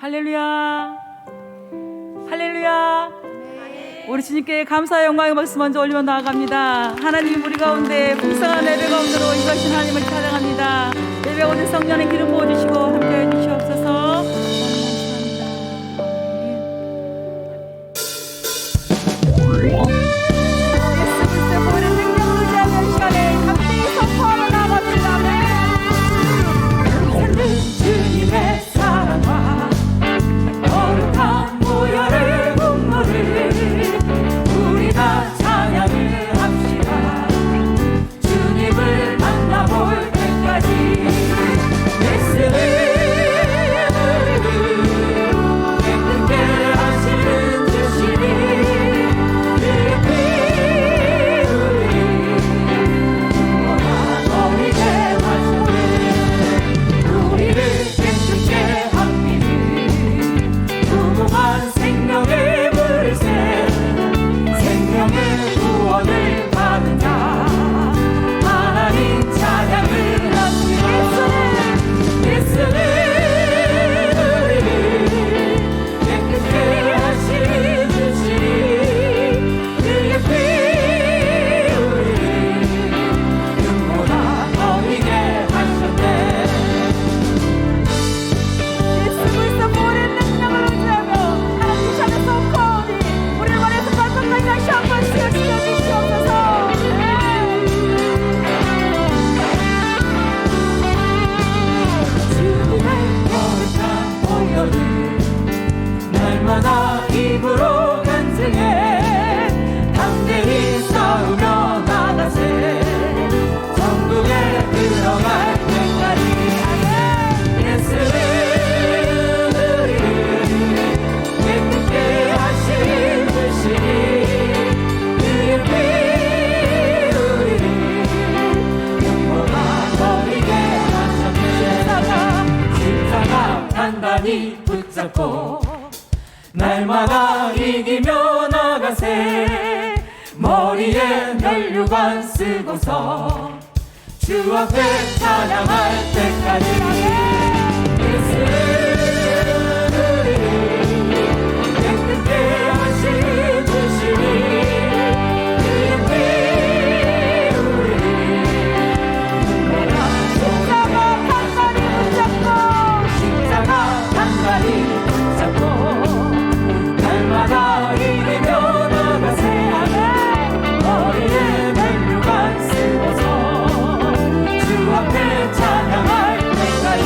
할렐루야, 할렐루야. 우리 주님께 감사의 영광의 박수 먼저 올리며 나아갑니다. 하나님, 우리 가운데 풍성한 예배 가운데로 임하신 하나님을 찬양합니다. 예배 오늘 성령의 기름 부어주시고 함께해 주시옵소서. 주님의 사랑과 거룩한 보혈의 분물을 우리 다 찬양을 합시다. 주님을 만나볼 때까지 예수를 깨끗게 하시는 주시니 그의 피 우리 영원한 어리게 하셨네. 우리를 깨끗게 합니다. 무궁한 생명의 물을 새 생명의 구원을 받은 자 하나님 찬양을 합시다. 예수는 우리를 깨끗게 하시는 주시니 그의 피 우리를 흉보다 어리게 하셨네. 예수께서 모든 능력을 의지하며 하나님 자녀 속하오니 우리를 원해서 발걸음까지 다시 한번 쓰여주시옵소서. 주님의 거룩한 보혈을 날마다 입으로 간증해 담대히 싸우며 나가세. 천국에 들어갈 때까지 예수는 우리를 깨끗게 하신 주시니 그의 피 우리를 영원한 어리게 하셨네. 십자가 단단히 붙잡고 날마다 이기며 나가세. 머리에 면류관 쓰고서 주 앞에 찬양할 때까지 예수는 우리를 깨끗게 하신 주시니 그의 피 우리를 십자가 단단히 붙잡고 십자가 단단히 붙잡고 날마다 이기며 나가세. 머리에 면류관 쓰고서 주 앞에 찬양할 때까지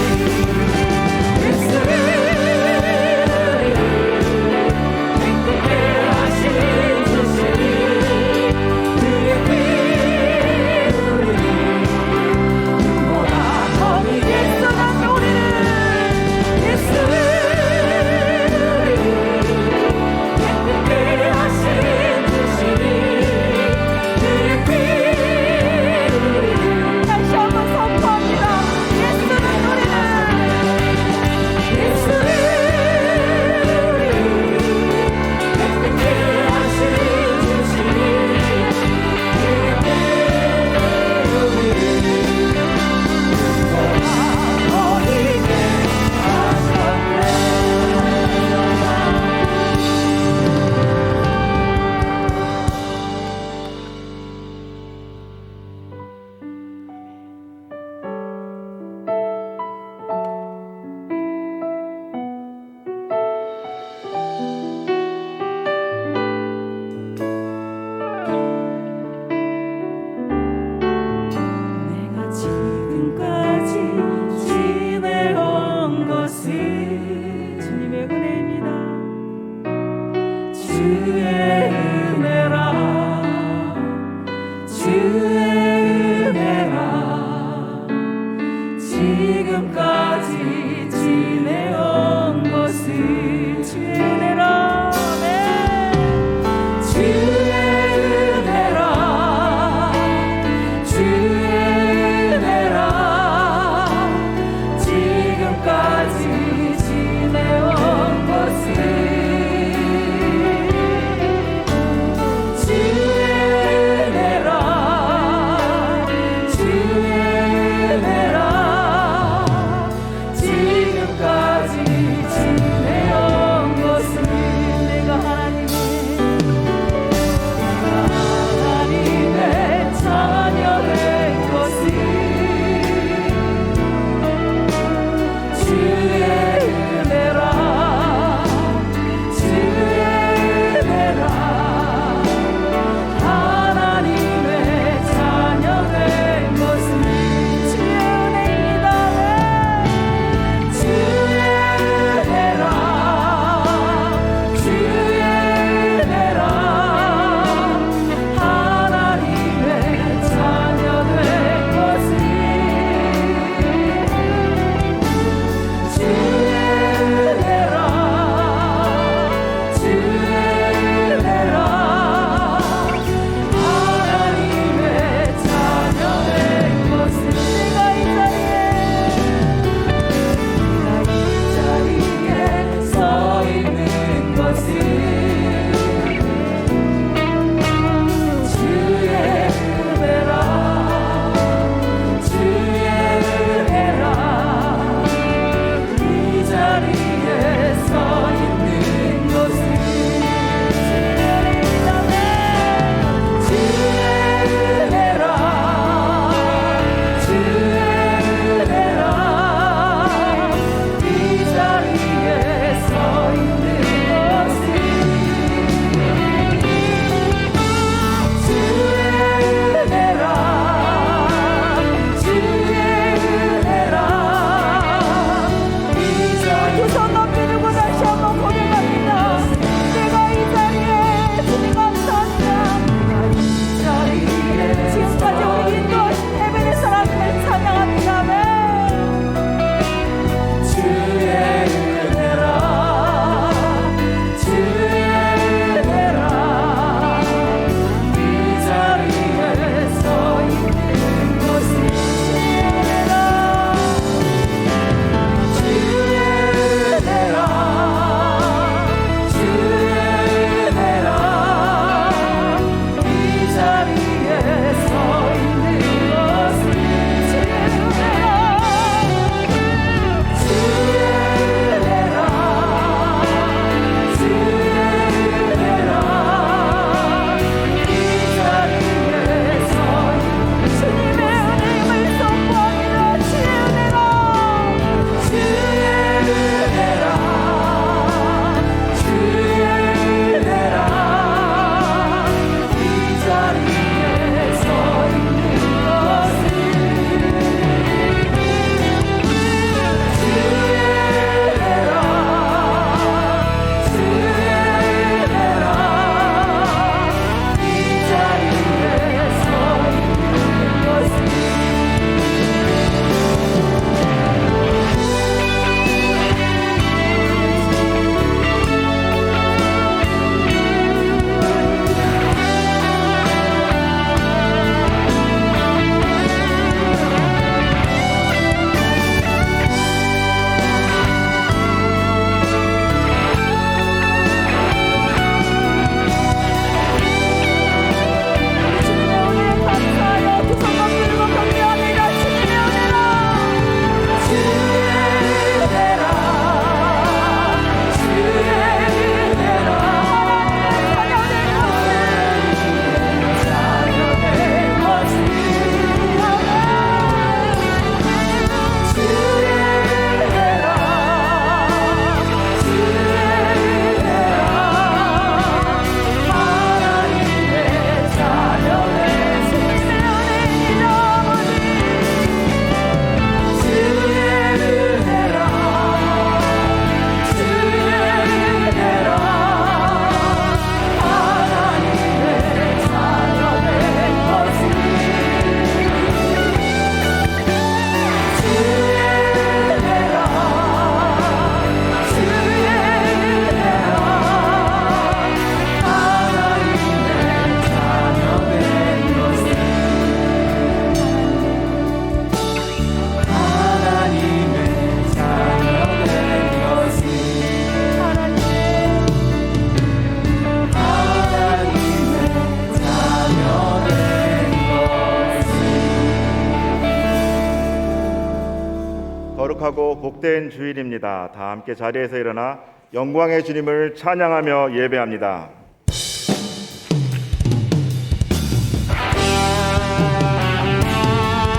거룩하고 복된 주일입니다. 다 함께 자리에서 일어나 영광의 주님을 찬양하며 예배합니다.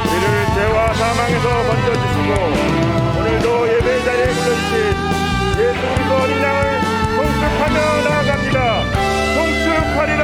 우리를 죄와 사망에서 건져주시고 오늘도 예배 자리에 불러주신 예수 그리스도 어린 양을 송축하며 나아갑니다. 송축하리라.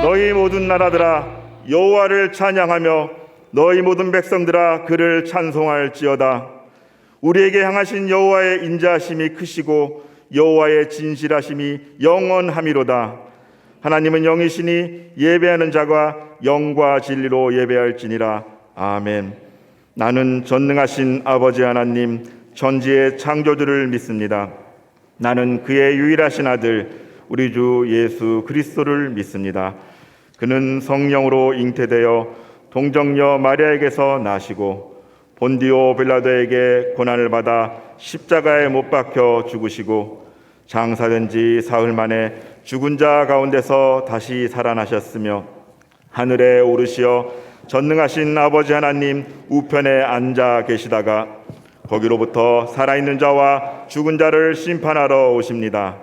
너희 모든 나라들아 여호와를 찬양하며 너희 모든 백성들아 그를 찬송할지어다. 우리에게 향하신 여호와의 인자하심이 크시고 여호와의 진실하심이 영원함이로다. 하나님은 영이시니 예배하는 자가 영과 진리로 예배할지니라. 아멘. 나는 전능하신 아버지 하나님 전지의 창조주를 믿습니다. 나는 그의 유일하신 아들 우리 주 예수 그리스도를 믿습니다. 그는 성령으로 잉태되어 동정녀 마리아에게서 나시고 본디오 빌라도에게 고난을 받아 십자가에 못 박혀 죽으시고 장사된 지 사흘 만에 죽은 자 가운데서 다시 살아나셨으며 하늘에 오르시어 전능하신 아버지 하나님 우편에 앉아 계시다가 거기로부터 살아있는 자와 죽은 자를 심판하러 오십니다.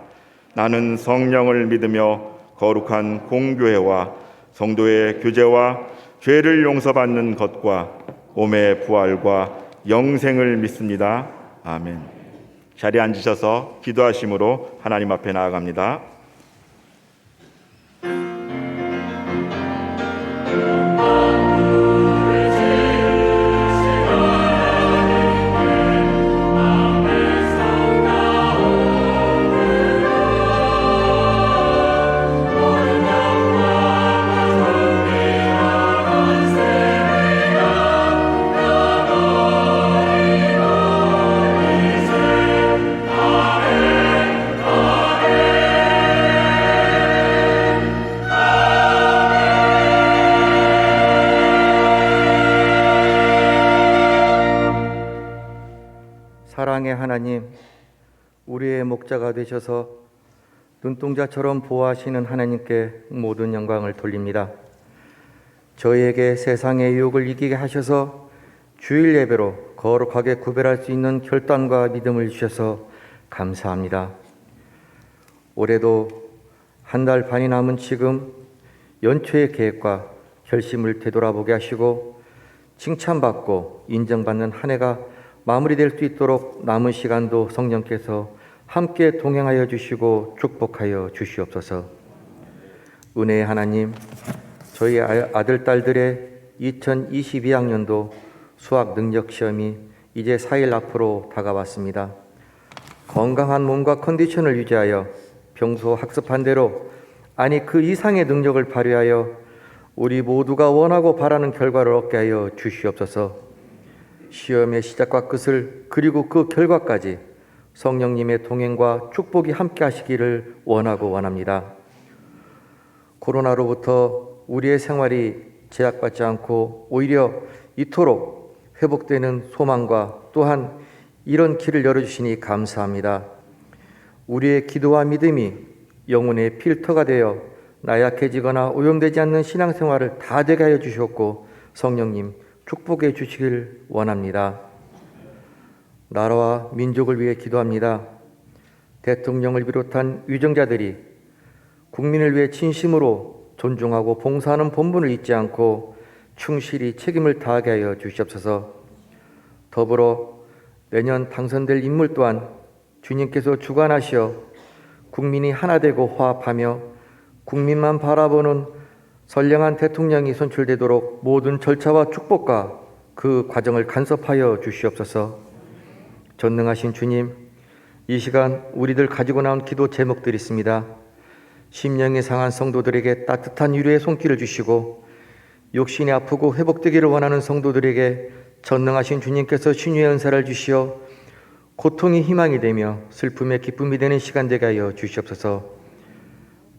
나는 성령을 믿으며 거룩한 공교회와 성도의 교제와 죄를 용서받는 것과 몸의 부활과 영생을 믿습니다. 아멘. 자리에 앉으셔서 기도하심으로 하나님 앞에 나아갑니다. 사랑의 하나님, 우리의 목자가 되셔서 눈동자처럼 보호하시는 하나님께 모든 영광을 돌립니다. 저희에게 세상의 유혹을 이기게 하셔서 주일 예배로 거룩하게 구별할 수 있는 결단과 믿음을 주셔서 감사합니다. 올해도 한 달 반이 남은 지금 연초의 계획과 결심을 되돌아보게 하시고 칭찬받고 인정받는 한 해가 마무리될 수 있도록 남은 시간도 성령께서 함께 동행하여 주시고 축복하여 주시옵소서. 은혜의 하나님, 저희 아들, 딸들의 2022학년도 수학 능력 시험이 이제 4일 앞으로 다가왔습니다. 건강한 몸과 컨디션을 유지하여 평소 학습한 대로 아니 그 이상의 능력을 발휘하여 우리 모두가 원하고 바라는 결과를 얻게 하여 주시옵소서. 시험의 시작과 끝을 그리고 그 결과까지 성령님의 동행과 축복이 함께 하시기를 원합니다. 코로나로부터 우리의 생활이 제약받지 않고 오히려 이토록 회복되는 소망과 또한 이런 길을 열어주시니 감사합니다. 우리의 기도와 믿음이 영혼의 필터가 되어 나약해지거나 오염되지 않는 신앙생활을 다 되게 하여 주셨고 성령님 축복해 주시길 원합니다. 나라와 민족을 위해 기도합니다. 대통령을 비롯한 위정자들이 국민을 위해 진심으로 존중하고 봉사하는 본분을 잊지 않고 충실히 책임을 다하게 하여 주시옵소서. 더불어 내년 당선될 인물 또한 주님께서 주관하시어 국민이 하나 되고 화합하며 국민만 바라보는 선량한 대통령이 선출되도록 모든 절차와 축복과 그 과정을 간섭하여 주시옵소서. 전능하신 주님, 이 시간 우리들 가지고 나온 기도 제목들이 있습니다. 심령이 상한 성도들에게 따뜻한 위로의 손길을 주시고 욕심이 아프고 회복되기를 원하는 성도들에게 전능하신 주님께서 신유의 은사를 주시어 고통이 희망이 되며 슬픔의 기쁨이 되는 시간 되게 하여 주시옵소서.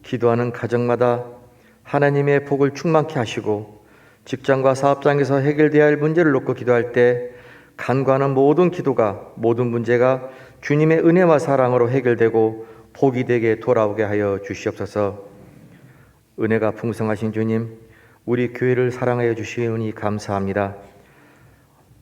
기도하는 가정마다 하나님의 복을 충만케 하시고 직장과 사업장에서 해결되어야 할 문제를 놓고 기도할 때 간과하는 모든 기도가 모든 문제가 주님의 은혜와 사랑으로 해결되고 복이 되게 돌아오게 하여 주시옵소서. 은혜가 풍성하신 주님, 우리 교회를 사랑하여 주시오니 감사합니다.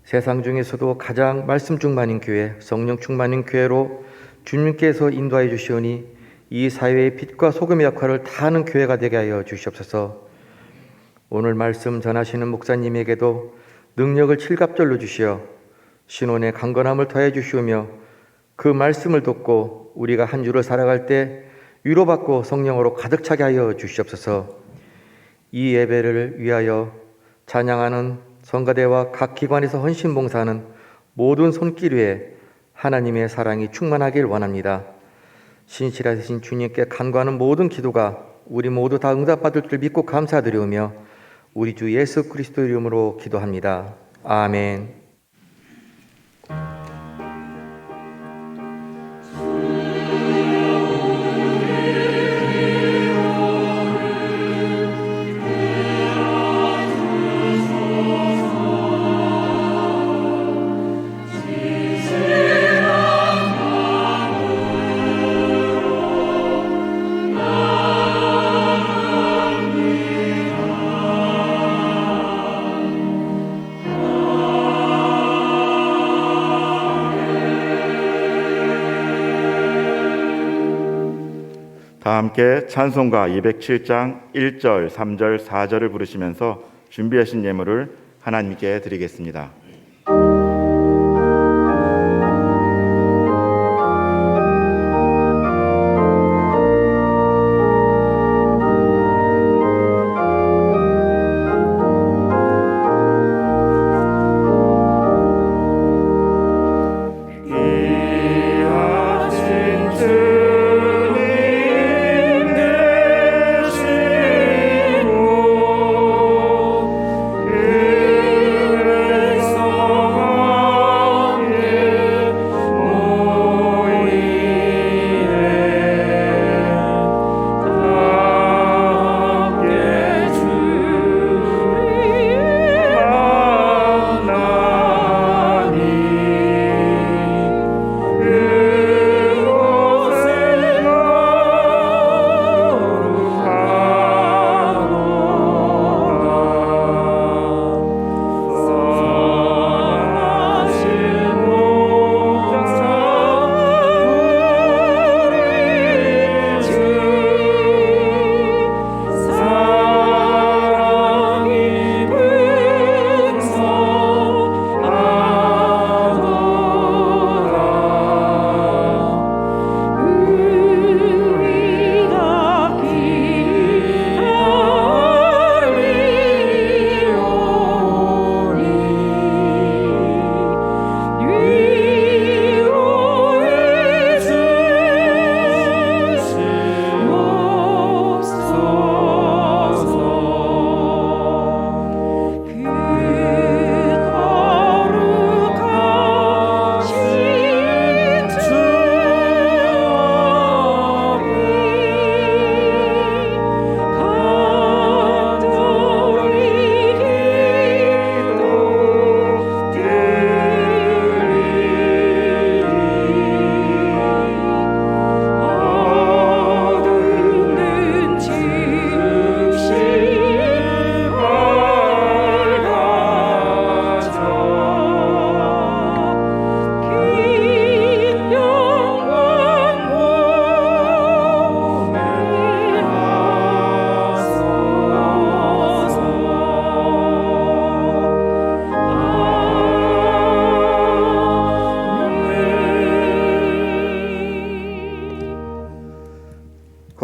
세상 중에서도 가장 말씀 충만인 교회, 성령 충만인 교회로 주님께서 인도하여 주시오니 이 사회의 빛과 소금의 역할을 다하는 교회가 되게 하여 주시옵소서. 오늘 말씀 전하시는 목사님에게도 능력을 칠갑절로 주시어 신혼의 강건함을 더해 주시오며 그 말씀을 듣고 우리가 한 주를 살아갈 때 위로받고 성령으로 가득 차게 하여 주시옵소서. 이 예배를 위하여 찬양하는 성가대와 각 기관에서 헌신봉사하는 모든 손길 위에 하나님의 사랑이 충만하길 원합니다. 신실하신 주님께 간구하는 모든 기도가 우리 모두 다 응답받을 줄 믿고 감사드리오며 우리 주 예수 그리스도 이름으로 기도합니다. 아멘. 주의 다 함께 찬송가 207장 1절, 3절, 4절을 부르시면서 준비하신 예물을 하나님께 드리겠습니다.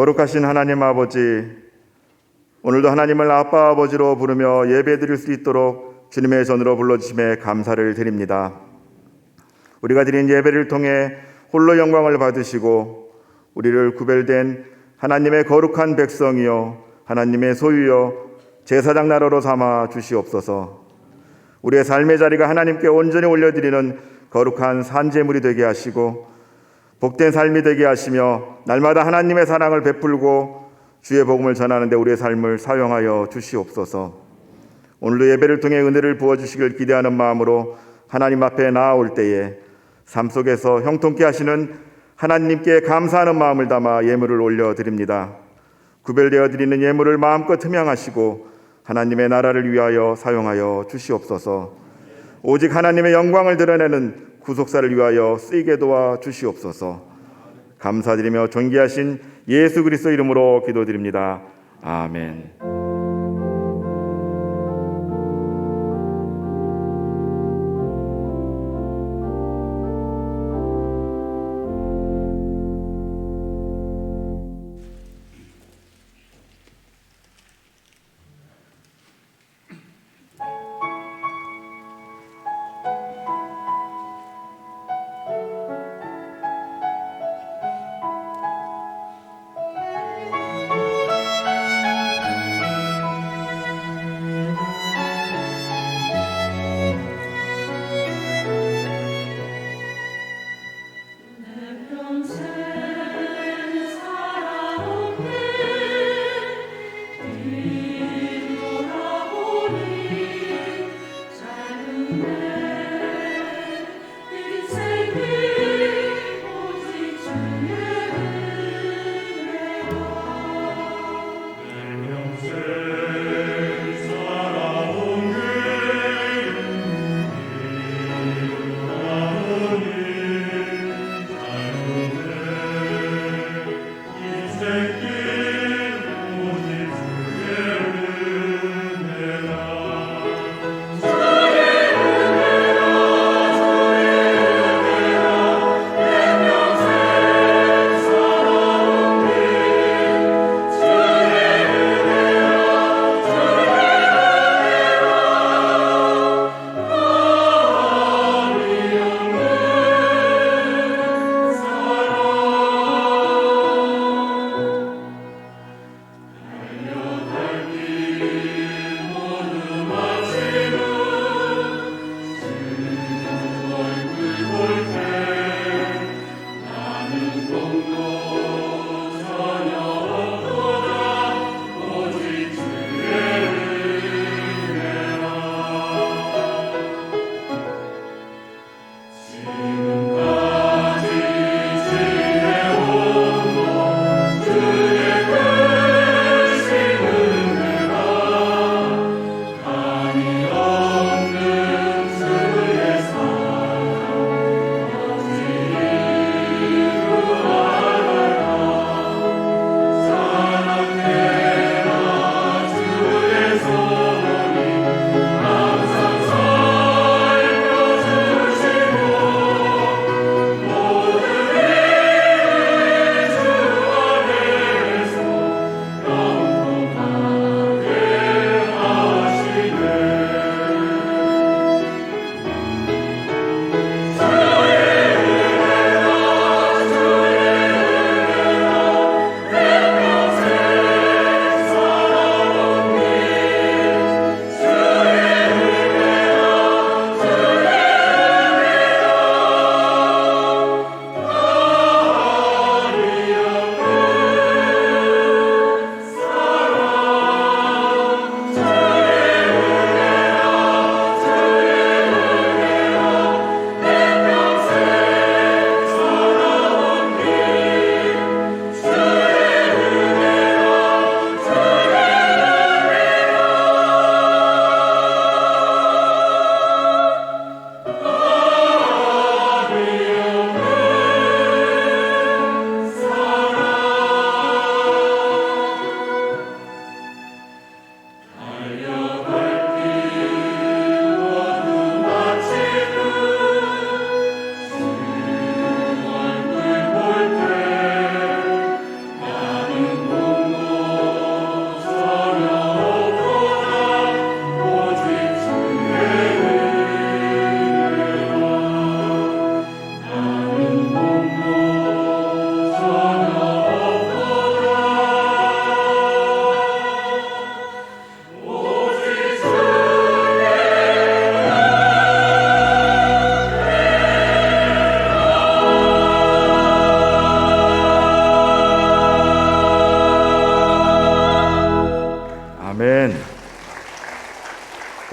거룩하신 하나님 아버지, 오늘도 하나님을 아빠 아버지로 부르며 예배드릴 수 있도록 주님의 전으로 불러주심에 감사를 드립니다. 우리가 드린 예배를 통해 홀로 영광을 받으시고 우리를 구별된 하나님의 거룩한 백성이요 하나님의 소유요 제사장 나라로 삼아 주시옵소서. 우리의 삶의 자리가 하나님께 온전히 올려드리는 거룩한 산제물이 되게 하시고 복된 삶이 되게 하시며 날마다 하나님의 사랑을 베풀고 주의 복음을 전하는 데 우리의 삶을 사용하여 주시옵소서. 오늘도 예배를 통해 은혜를 부어주시길 기대하는 마음으로 하나님 앞에 나아올 때에 삶 속에서 형통케 하시는 하나님께 감사하는 마음을 담아 예물을 올려드립니다. 구별되어 드리는 예물을 마음껏 흠양하시고 하나님의 나라를 위하여 사용하여 주시옵소서. 오직 하나님의 영광을 드러내는 구속사를 위하여 쓰이게 도와 주시옵소서. 감사드리며 존귀하신 예수 그리스도 이름으로 기도드립니다. 아멘.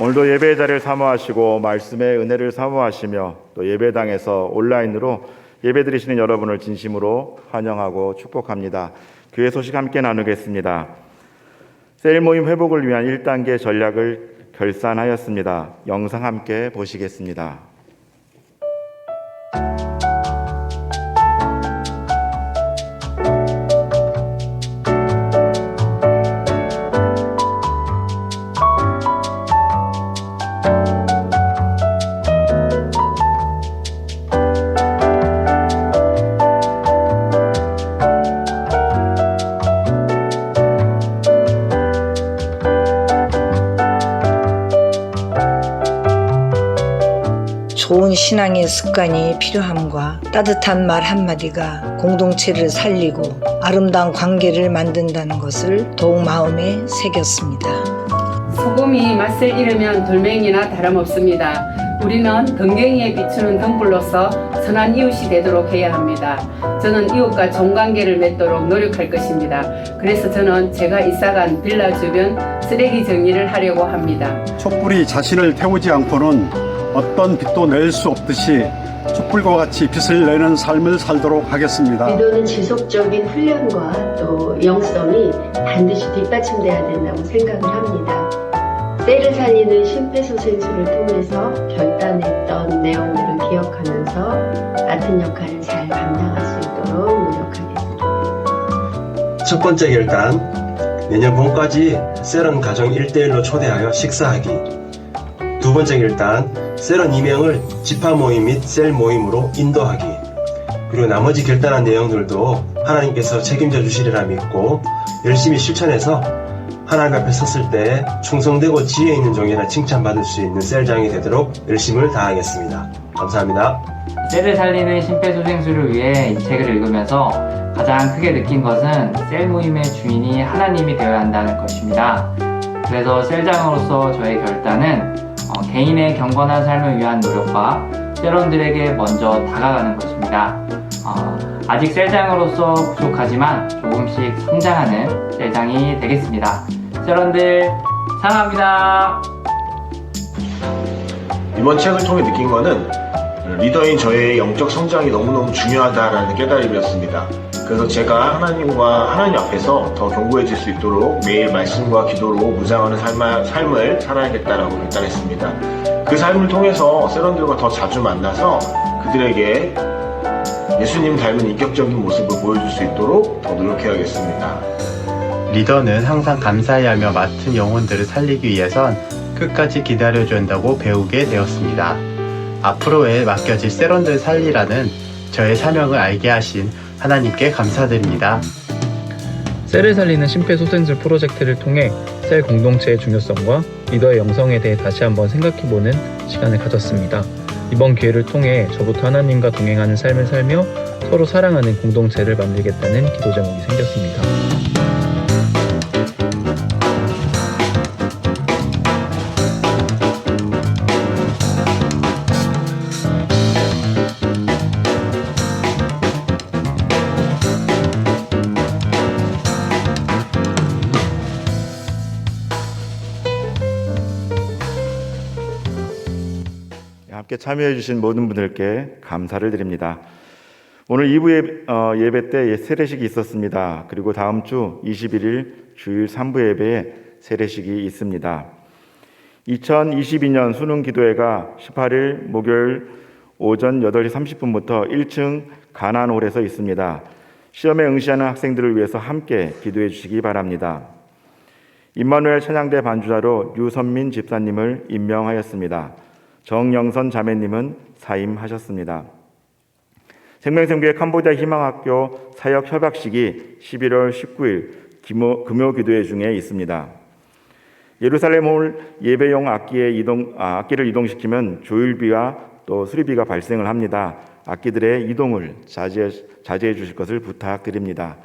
오늘도 예배의 자리를 사모하시고 말씀의 은혜를 사모하시며 또 예배당에서 온라인으로 예배드리시는 여러분을 진심으로 환영하고 축복합니다. 교회 소식 함께 나누겠습니다. 셀 모임 회복을 위한 1단계 전략을 결산하였습니다. 영상 함께 보시겠습니다. 좋은 신앙의 습관이 필요함과 따뜻한 말 한마디가 공동체를 살리고 아름다운 관계를 만든다는 것을 더욱 마음에 새겼습니다. 소금이 맛을 잃으면 돌멩이나 다름없습니다. 우리는 덩갱이에 비추는 등불로서 선한 이웃이 되도록 해야 합니다. 저는 이웃과 좋은 관계를 맺도록 노력할 것입니다. 그래서 저는 제가 이사간 빌라 주변 쓰레기 정리를 하려고 합니다. 촛불이 자신을 태우지 않고는 어떤 빛도 낼 수 없듯이 촛불과 같이 빛을 내는 삶을 살도록 하겠습니다. 기도는 지속적인 훈련과 또 영성이 반드시 뒷받침돼야 된다고 생각을 합니다. 셀을 살리는 심폐소생술을 통해서 결단했던 내용들을 기억하면서 맡은 역할을 잘 감당할 수 있도록 노력하겠습니다. 첫 번째 결단, 내년 봄까지 셀은 가정 1대1로 초대하여 식사하기. 두 번째 결단, 셀은 2명을 집합 모임 및 셀 모임으로 인도하기. 그리고 나머지 결단한 내용들도 하나님께서 책임져 주시리라 믿고 열심히 실천해서 하나님 앞에 섰을 때 충성되고 지혜 있는 종이라 칭찬받을 수 있는 셀장이 되도록 열심을 다하겠습니다. 감사합니다. 셀을 살리는 심폐소생술을 위해 이 책을 읽으면서 가장 크게 느낀 것은 셀 모임의 주인이 하나님이 되어야 한다는 것입니다. 그래서 셀장으로서 저의 결단은 개인의 경건한 삶을 위한 노력과 셀원들에게 먼저 다가가는 것입니다. 아직 셀장으로서 부족하지만 조금씩 성장하는 셀장이 되겠습니다. 셀원들 사랑합니다. 이번 책을 통해 느낀 거는 리더인 저의 영적 성장이 너무너무 중요하다라는 깨달음이었습니다. 그래서 제가 하나님 앞에서 더 견고해질 수 있도록 매일 말씀과 기도로 무장하는 삶을 살아야겠다라고 결단했습니다. 그 삶을 통해서 셀원들과 더 자주 만나서 그들에게 예수님 닮은 인격적인 모습을 보여줄 수 있도록 더 노력해야겠습니다. 리더는 항상 감사해야 하며 맡은 영혼들을 살리기 위해선 끝까지 기다려줘야 한다고 배우게 되었습니다. 앞으로의 맡겨질 셀원들 살리라는 저의 사명을 알게 하신 하나님께 감사드립니다. 셀을 살리는 심폐소생술 프로젝트를 통해 셀 공동체의 중요성과 리더의 영성에 대해 다시 한번 생각해보는 시간을 가졌습니다. 이번 기회를 통해 저부터 하나님과 동행하는 삶을 살며 서로 사랑하는 공동체를 만들겠다는 기도 제목이 생겼습니다. 함께 참여해 주신 모든 분들께 감사를 드립니다. 오늘 2부 예배 때 세례식이 있었습니다. 그리고 다음 주 21일 주일 3부 예배에 세례식이 있습니다. 2022년 수능 기도회가 18일 목요일 오전 8시 30분부터 1층 가난홀에서 있습니다. 시험에 응시하는 학생들을 위해서 함께 기도해 주시기 바랍니다. 임마누엘 찬양대 반주자로 류선민 집사님을 임명하였습니다. 정영선 자매님은 사임하셨습니다. 생명샘교회 캄보디아 희망학교 사역 협약식이 11월 19일 금요 기도회 중에 있습니다. 예루살렘홀 예배용 악기를 이동시키면 조율비와 또 수리비가 발생을 합니다. 악기들의 이동을 자제해 주실 것을 부탁드립니다.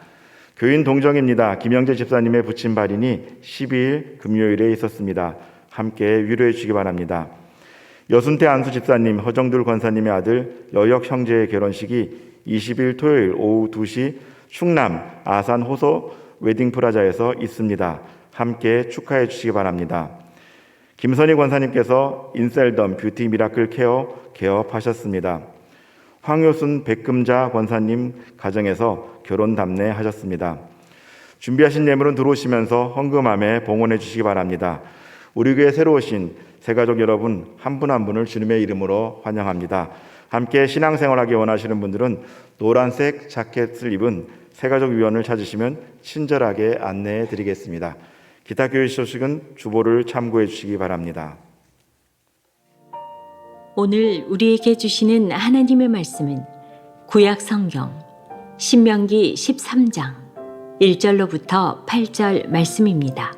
교인 동정입니다. 김영재 집사님의 부침발인이 12일 금요일에 있었습니다. 함께 위로해 주시기 바랍니다. 여순태 안수 집사님, 허정둘 권사님의 아들 여역 형제의 결혼식이 20일 토요일 오후 2시 충남 아산 호소 웨딩 프라자에서 있습니다. 함께 축하해 주시기 바랍니다. 김선희 권사님께서 인셀덤 뷰티 미라클 케어 개업하셨습니다. 황효순 백금자 권사님 가정에서 결혼 담례하셨습니다. 준비하신 예물은 들어오시면서 헌금함에 봉헌해 주시기 바랍니다. 우리 교회 새로 오신 새가족 여러분 한 분 한 분을 주님의 이름으로 환영합니다. 함께 신앙생활하기 원하시는 분들은 노란색 자켓을 입은 새가족위원을 찾으시면 친절하게 안내해 드리겠습니다. 기타 교회 소식은 주보를 참고해 주시기 바랍니다. 오늘 우리에게 주시는 하나님의 말씀은 구약 성경 신명기 13장 1절로부터 8절 말씀입니다.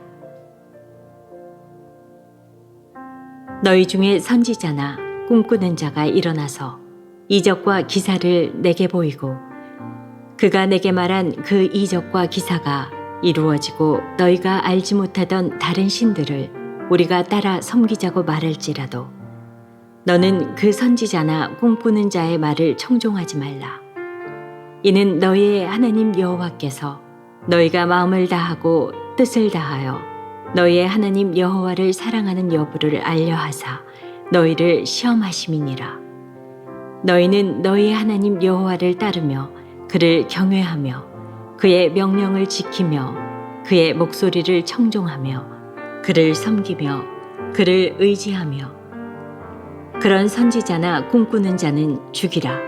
너희 중에 선지자나 꿈꾸는 자가 일어나서 이적과 기사를 내게 보이고 그가 내게 말한 그 이적과 기사가 이루어지고 너희가 알지 못하던 다른 신들을 우리가 따라 섬기자고 말할지라도 너는 그 선지자나 꿈꾸는 자의 말을 청종하지 말라. 이는 너희의 하나님 여호와께서 너희가 마음을 다하고 뜻을 다하여 너희의 하나님 여호와를 사랑하는 여부를 알려하사 너희를 시험하심이니라. 너희는 너희의 하나님 여호와를 따르며 그를 경외하며 그의 명령을 지키며 그의 목소리를 청종하며 그를 섬기며 그를 의지하며 그런 선지자나 꿈꾸는 자는 죽이라.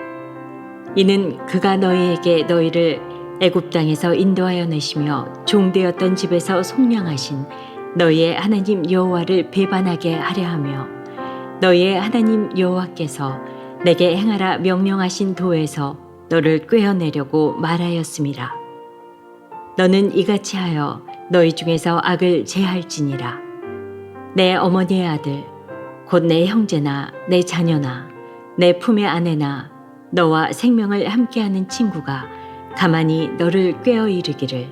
이는 그가 너희에게 너희를 애굽 땅에서 인도하여 내시며 종되었던 집에서 속량하신 너희의 하나님 여호와를 배반하게 하려 하며 너희의 하나님 여호와께서 내게 행하라 명령하신 도에서 너를 꿰어내려고 말하였음이라. 너는 이같이 하여 너희 중에서 악을 제할지니라. 내 어머니의 아들 곧 내 형제나 내 자녀나 내 품의 아내나 너와 생명을 함께하는 친구가 가만히 너를 꿰어 이르기를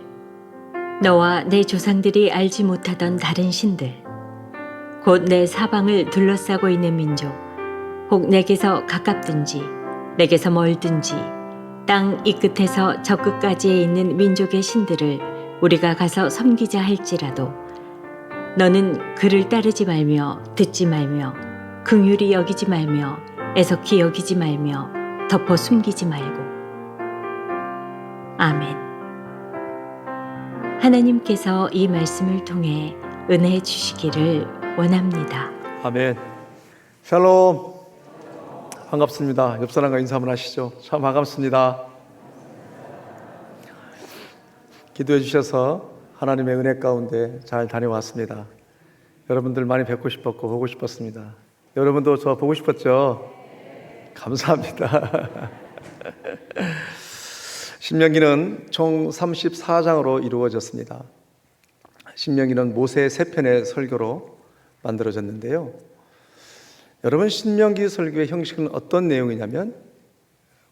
너와 내 조상들이 알지 못하던 다른 신들 곧 내 사방을 둘러싸고 있는 민족 혹 내게서 가깝든지 내게서 멀든지 땅 이 끝에서 저 끝까지에 있는 민족의 신들을 우리가 가서 섬기자 할지라도 너는 그를 따르지 말며 듣지 말며 긍휼히 여기지 말며 애석히 여기지 말며 덮어 숨기지 말고. 아멘. 하나님께서 이 말씀을 통해 은혜 주시기를 원합니다. 아멘. 샬롬. 반갑습니다. 옆 사람과 인사 한번 하시죠. 참 반갑습니다. 기도해 주셔서 하나님의 은혜 가운데 잘 다녀왔습니다. 여러분들 많이 뵙고 싶었고 보고 싶었습니다. 여러분도 저 보고 싶었죠? 감사합니다. 신명기는 총 34장으로 이루어졌습니다. 신명기는 모세의 세 편의 설교로 만들어졌는데요. 여러분, 신명기 설교의 형식은 어떤 내용이냐면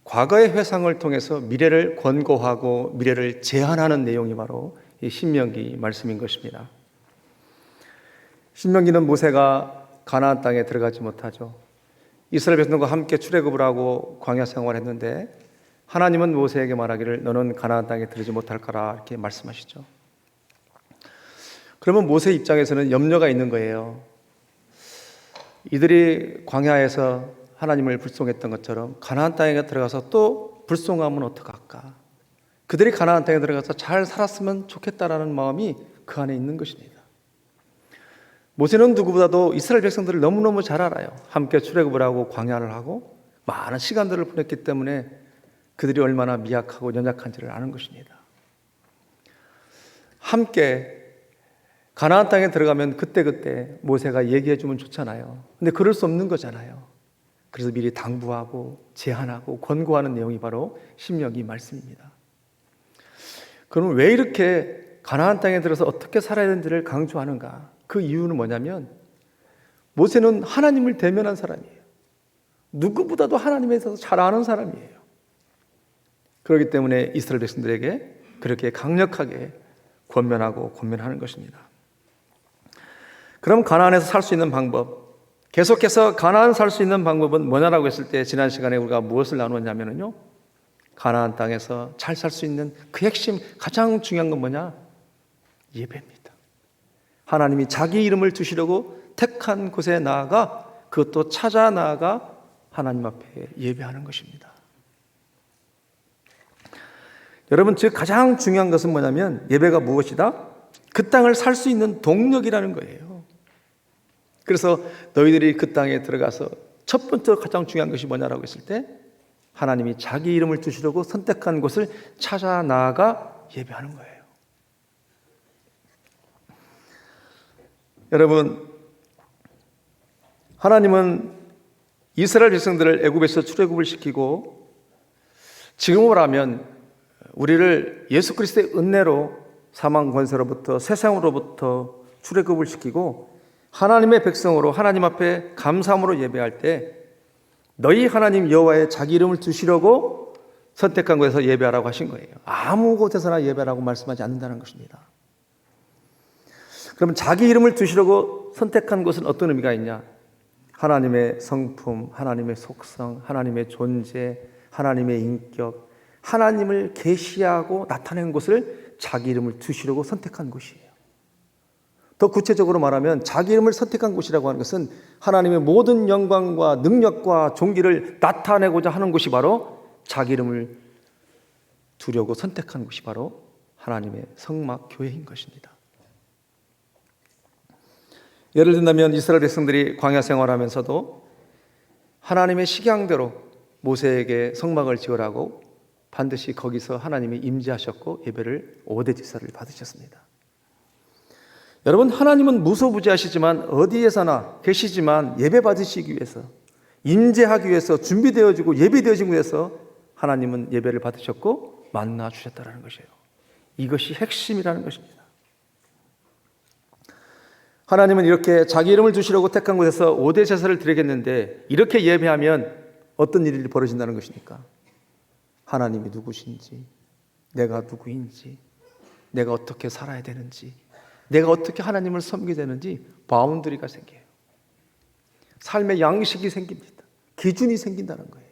과거의 회상을 통해서 미래를 권고하고 미래를 제안하는 내용이 바로 이 신명기 말씀인 것입니다. 신명기는 모세가 가나안 땅에 들어가지 못하죠. 이스라엘 백성과 함께 출애굽을 하고 광야 생활을 했는데 하나님은 모세에게 말하기를 너는 가나안 땅에 들어가지 못할 거라 이렇게 말씀하시죠. 그러면 모세 입장에서는 염려가 있는 거예요. 이들이 광야에서 하나님을 불송했던 것처럼 가나안 땅에 들어가서 또 불송하면 어떡할까? 그들이 가나안 땅에 들어가서 잘 살았으면 좋겠다라는 마음이 그 안에 있는 것입니다. 모세는 누구보다도 이스라엘 백성들을 너무너무 잘 알아요. 함께 출애굽을 하고 광야를 하고 많은 시간들을 보냈기 때문에 그들이 얼마나 미약하고 연약한지를 아는 것입니다. 함께 가나안 땅에 들어가면 그때그때 모세가 얘기해 주면 좋잖아요. 근데 그럴 수 없는 거잖아요. 그래서 미리 당부하고 제안하고 권고하는 내용이 바로 신명기 말씀입니다. 그럼 왜 이렇게 가나안 땅에 들어서 어떻게 살아야 되는지를 강조하는가? 그 이유는 뭐냐면 모세는 하나님을 대면한 사람이에요. 누구보다도 하나님에 대해서 잘 아는 사람이에요. 그렇기 때문에 이스라엘 백성들에게 그렇게 강력하게 권면하는 것입니다. 그럼 가나안에서 살 수 있는 방법, 계속해서 가나안 살 수 있는 방법은 뭐냐라고 했을 때 지난 시간에 우리가 무엇을 나누었냐면요, 가나안 땅에서 잘 살 수 있는 그 핵심, 가장 중요한 건 뭐냐? 예배입니다. 하나님이 자기 이름을 두시려고 택한 곳에 나아가 그것도 찾아 나아가 하나님 앞에 예배하는 것입니다. 여러분, 즉 가장 중요한 것은 뭐냐면 예배가 무엇이다? 그 땅을 살 수 있는 동력이라는 거예요. 그래서 너희들이 그 땅에 들어가서 첫 번째로 가장 중요한 것이 뭐냐라고 했을 때 하나님이 자기 이름을 두시려고 선택한 곳을 찾아 나아가 예배하는 거예요. 여러분, 하나님은 이스라엘 백성들을 애굽에서 출애굽을 시키고 지금으로 하면 우리를 예수 그리스도의 은혜로 사망 권세로부터 세상으로부터 출애굽을 시키고 하나님의 백성으로 하나님 앞에 감사함으로 예배할 때 너희 하나님 여호와의 자기 이름을 두시려고 선택한 곳에서 예배하라고 하신 거예요. 아무 곳에서나 예배하라고 말씀하지 않는다는 것입니다. 그러면 자기 이름을 두시려고 선택한 곳은 어떤 의미가 있냐? 하나님의 성품, 하나님의 속성, 하나님의 존재, 하나님의 인격, 하나님을 계시하고 나타낸 곳을 자기 이름을 두시려고 선택한 곳이에요. 더 구체적으로 말하면 자기 이름을 선택한 곳이라고 하는 것은 하나님의 모든 영광과 능력과 존귀를 나타내고자 하는 곳이 바로 자기 이름을 두려고 선택한 곳이 바로 하나님의 성막 교회인 것입니다. 예를 든다면 이스라엘 백성들이 광야 생활하면서도 하나님의 식양대로 모세에게 성막을 지으라고 반드시 거기서 하나님이 임재하셨고 예배를 5대 제사를 받으셨습니다. 여러분, 하나님은 무소부지하시지만 어디에서나 계시지만 예배 받으시기 위해서 임재하기 위해서 준비되어지고 예배되어지기 위해서 하나님은 예배를 받으셨고 만나 주셨다는 것이에요. 이것이 핵심이라는 것입니다. 하나님은 이렇게 자기 이름을 두시려고 택한 곳에서 5대 제사를 드리겠는데 이렇게 예배하면 어떤 일이 벌어진다는 것입니까? 하나님이 누구신지, 내가 누구인지, 내가 어떻게 살아야 되는지, 내가 어떻게 하나님을 섬기게 되는지 바운더리가 생겨요. 삶의 양식이 생깁니다. 기준이 생긴다는 거예요.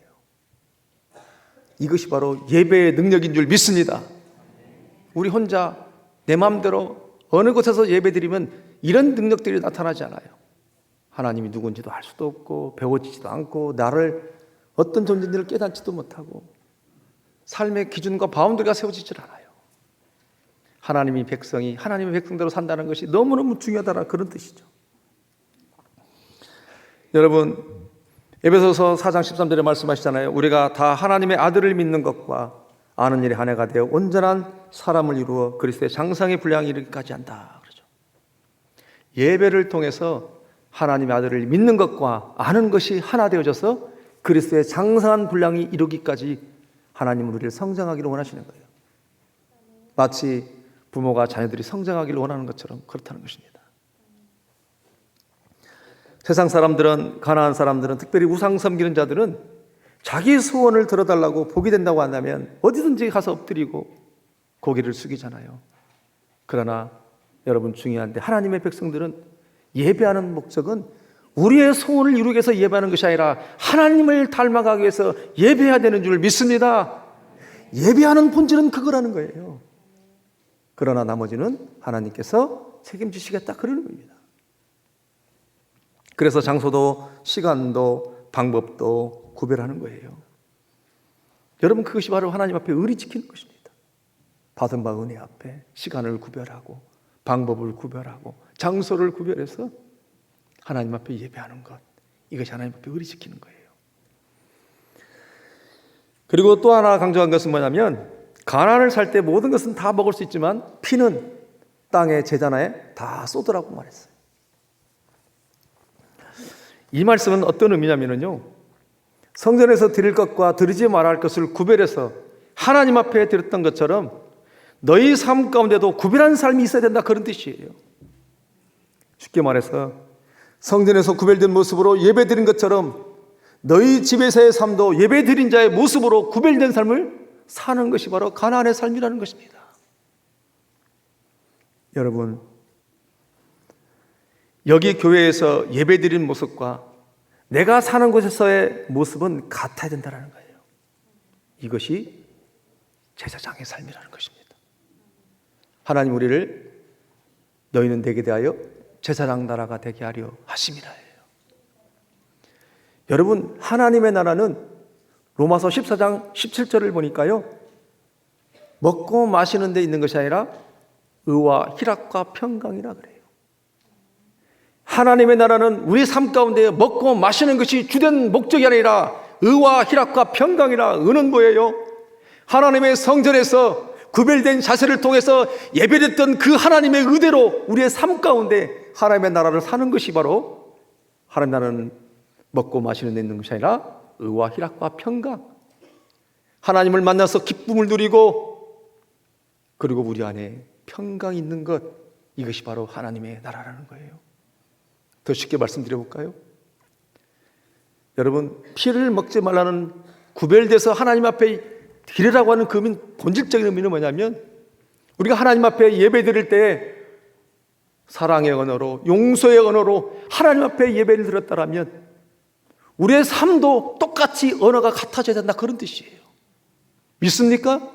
이것이 바로 예배의 능력인 줄 믿습니다. 우리 혼자 내 마음대로 어느 곳에서 예배드리면 이런 능력들이 나타나지 않아요. 하나님이 누군지도 알 수도 없고 배워지지도 않고 나를 어떤 존재인지를 깨닫지도 못하고 삶의 기준과 바운드가 세워지질 않아요. 하나님의 백성대로 산다는 것이 너무너무 중요하다는 그런 뜻이죠. 여러분, 에베소서 4장 13절에 말씀하시잖아요. 우리가 다 하나님의 아들을 믿는 것과 아는 일에 한 해가 되어 온전한 사람을 이루어 그리스도의 장성의 분량에 이르기까지 한다. 그러죠. 예배를 통해서 하나님의 아들을 믿는 것과 아는 것이 하나 되어져서 그리스도의 장성한 분량이 이루기까지 하나님은 우리를 성장하기를 원하시는 거예요. 마치 부모가 자녀들이 성장하기를 원하는 것처럼 그렇다는 것입니다. 세상 사람들은, 가나안 사람들은, 특별히 우상 섬기는 자들은 자기 소원을 들어달라고 복이 된다고 한다면 어디든지 가서 엎드리고 고개를 숙이잖아요. 그러나 여러분, 중요한데 하나님의 백성들은 예배하는 목적은 우리의 소원을 이루기 위해서 예배하는 것이 아니라 하나님을 닮아가기 위해서 예배해야 되는 줄 믿습니다. 예배하는 본질은 그거라는 거예요. 그러나 나머지는 하나님께서 책임지시겠다 그러는 겁니다. 그래서 장소도 시간도 방법도 구별하는 거예요. 여러분, 그것이 바로 하나님 앞에 의리 지키는 것입니다. 받은 바 은혜 앞에 시간을 구별하고 방법을 구별하고 장소를 구별해서 하나님 앞에 예배하는 것, 이것이 하나님 앞에 의리 지키는 거예요. 그리고 또 하나 강조한 것은 뭐냐면 가나안을 살 때 모든 것은 다 먹을 수 있지만 피는 땅의 제단에 다 쏟으라고 말했어요. 이 말씀은 어떤 의미냐면요, 성전에서 드릴 것과 드리지 말아야 할 것을 구별해서 하나님 앞에 드렸던 것처럼 너희 삶 가운데도 구별한 삶이 있어야 된다, 그런 뜻이에요. 쉽게 말해서 성전에서 구별된 모습으로 예배드린 것처럼 너희 집에서의 삶도 예배드린 자의 모습으로 구별된 삶을 사는 것이 바로 가나안의 삶이라는 것입니다. 여러분, 여기 교회에서 예배드린 모습과 내가 사는 곳에서의 모습은 같아야 된다는 거예요. 이것이 제사장의 삶이라는 것입니다. 하나님 우리를 너희는 내게 대하여 제사장 나라가 되게 하려 하심이라예요. 여러분, 하나님의 나라는 로마서 14장 17절을 보니까요, 먹고 마시는 데 있는 것이 아니라 의와 희락과 평강이라 그래요. 하나님의 나라는 우리 삶 가운데 먹고 마시는 것이 주된 목적이 아니라 의와 희락과 평강이라. 의는 뭐예요? 하나님의 성전에서 구별된 자세를 통해서 예배됐던 그 하나님의 의대로 우리의 삶 가운데 하나님의 나라를 사는 것이 바로, 하나님의 나라는 먹고 마시는 데 있는 것이 아니라 의와 희락과 평강. 하나님을 만나서 기쁨을 누리고, 그리고 우리 안에 평강이 있는 것, 이것이 바로 하나님의 나라라는 거예요. 더 쉽게 말씀드려 볼까요? 여러분, 피를 먹지 말라는, 구별돼서 하나님 앞에 드리라고 하는 그 의미, 본질적인 의미는 뭐냐면, 우리가 하나님 앞에 예배 드릴 때 사랑의 언어로, 용서의 언어로 하나님 앞에 예배를 드렸다라면 우리의 삶도 똑같이 언어가 같아져야 된다, 그런 뜻이에요. 믿습니까?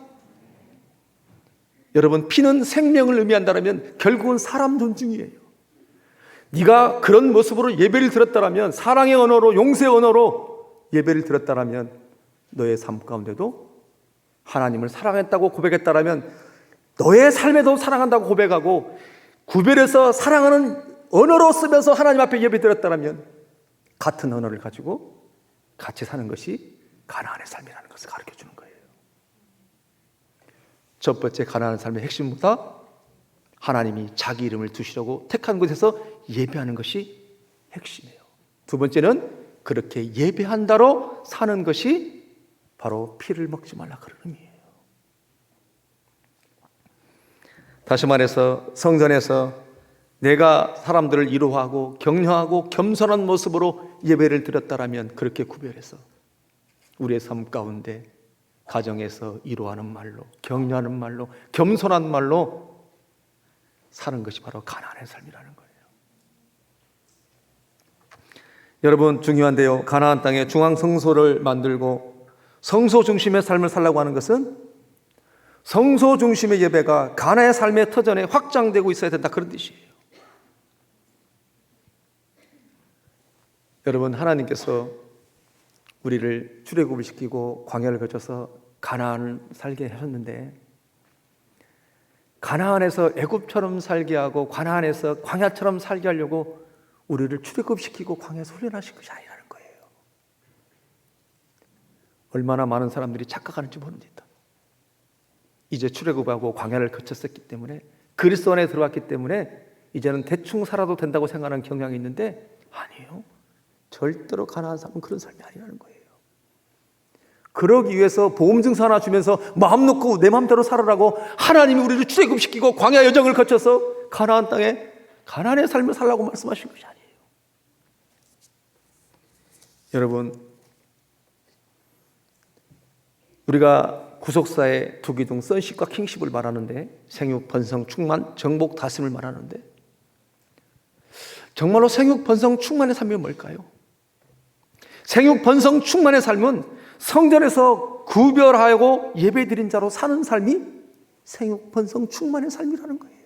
여러분, 피는 생명을 의미한다면 결국은 사람 존중이에요. 네가 그런 모습으로 예배를 드렸다라면, 사랑의 언어로, 용서의 언어로 예배를 드렸다라면, 너의 삶 가운데도 하나님을 사랑했다고 고백했다라면, 너의 삶에도 사랑한다고 고백하고 구별해서 사랑하는 언어로 쓰면서 하나님 앞에 예배 드렸다라면, 같은 언어를 가지고 같이 사는 것이 가나안의 삶이라는 것을 가르쳐주는 거예요. 첫 번째, 가나안의 삶의 핵심보다 하나님이 자기 이름을 두시려고 택한 곳에서 예배하는 것이 핵심이에요. 두 번째는 그렇게 예배한다로 사는 것이 바로 피를 먹지 말라, 그런 의미예요. 다시 말해서 성전에서 내가 사람들을 위로하고 격려하고 겸손한 모습으로 예배를 드렸다라면, 그렇게 구별해서 우리의 삶 가운데 가정에서 위로하는 말로, 격려하는 말로, 겸손한 말로 사는 것이 바로 가나안의 삶이라는 거예요. 여러분, 중요한데요, 가나안 땅에 중앙성소를 만들고 성소 중심의 삶을 살라고 하는 것은 성소 중심의 예배가 가나안의 삶의 터전에 확장되고 있어야 된다, 그런 뜻이에요. 여러분, 하나님께서 우리를 출애굽을 시키고 광야를 거쳐서 가나안을 살게 하셨는데, 가나안에서 애굽처럼 살게 하고 가나안에서 광야처럼 살게 하려고 우리를 출애굽시키고 광야에서 훈련하신 것이 아니라는 거예요. 얼마나 많은 사람들이 착각하는지 모릅니다. 이제 출애굽하고 광야를 거쳤었기 때문에, 그리스도 안에 들어왔기 때문에 이제는 대충 살아도 된다고 생각하는 경향이 있는데, 아니에요. 절대로 가나안 삶은 그런 삶이 아니라는 거예요. 그러기 위해서 보험 증서 하나 주면서 마음 놓고 내 마음대로 살아라고 하나님이 우리를 출애굽시키고 광야 여정을 거쳐서 가나안 땅에 가나안의 삶을 살라고 말씀하신 것이 아니에요. 여러분, 우리가 구속사의 두 기둥, 선십과 킹십을 말하는데, 생육, 번성, 충만, 정복, 다스림을 말하는데, 정말로 생육, 번성, 충만의 삶이 뭘까요? 생육, 번성, 충만의 삶은 성전에서 구별하고 예배드린 자로 사는 삶이 생육, 번성, 충만의 삶이라는 거예요.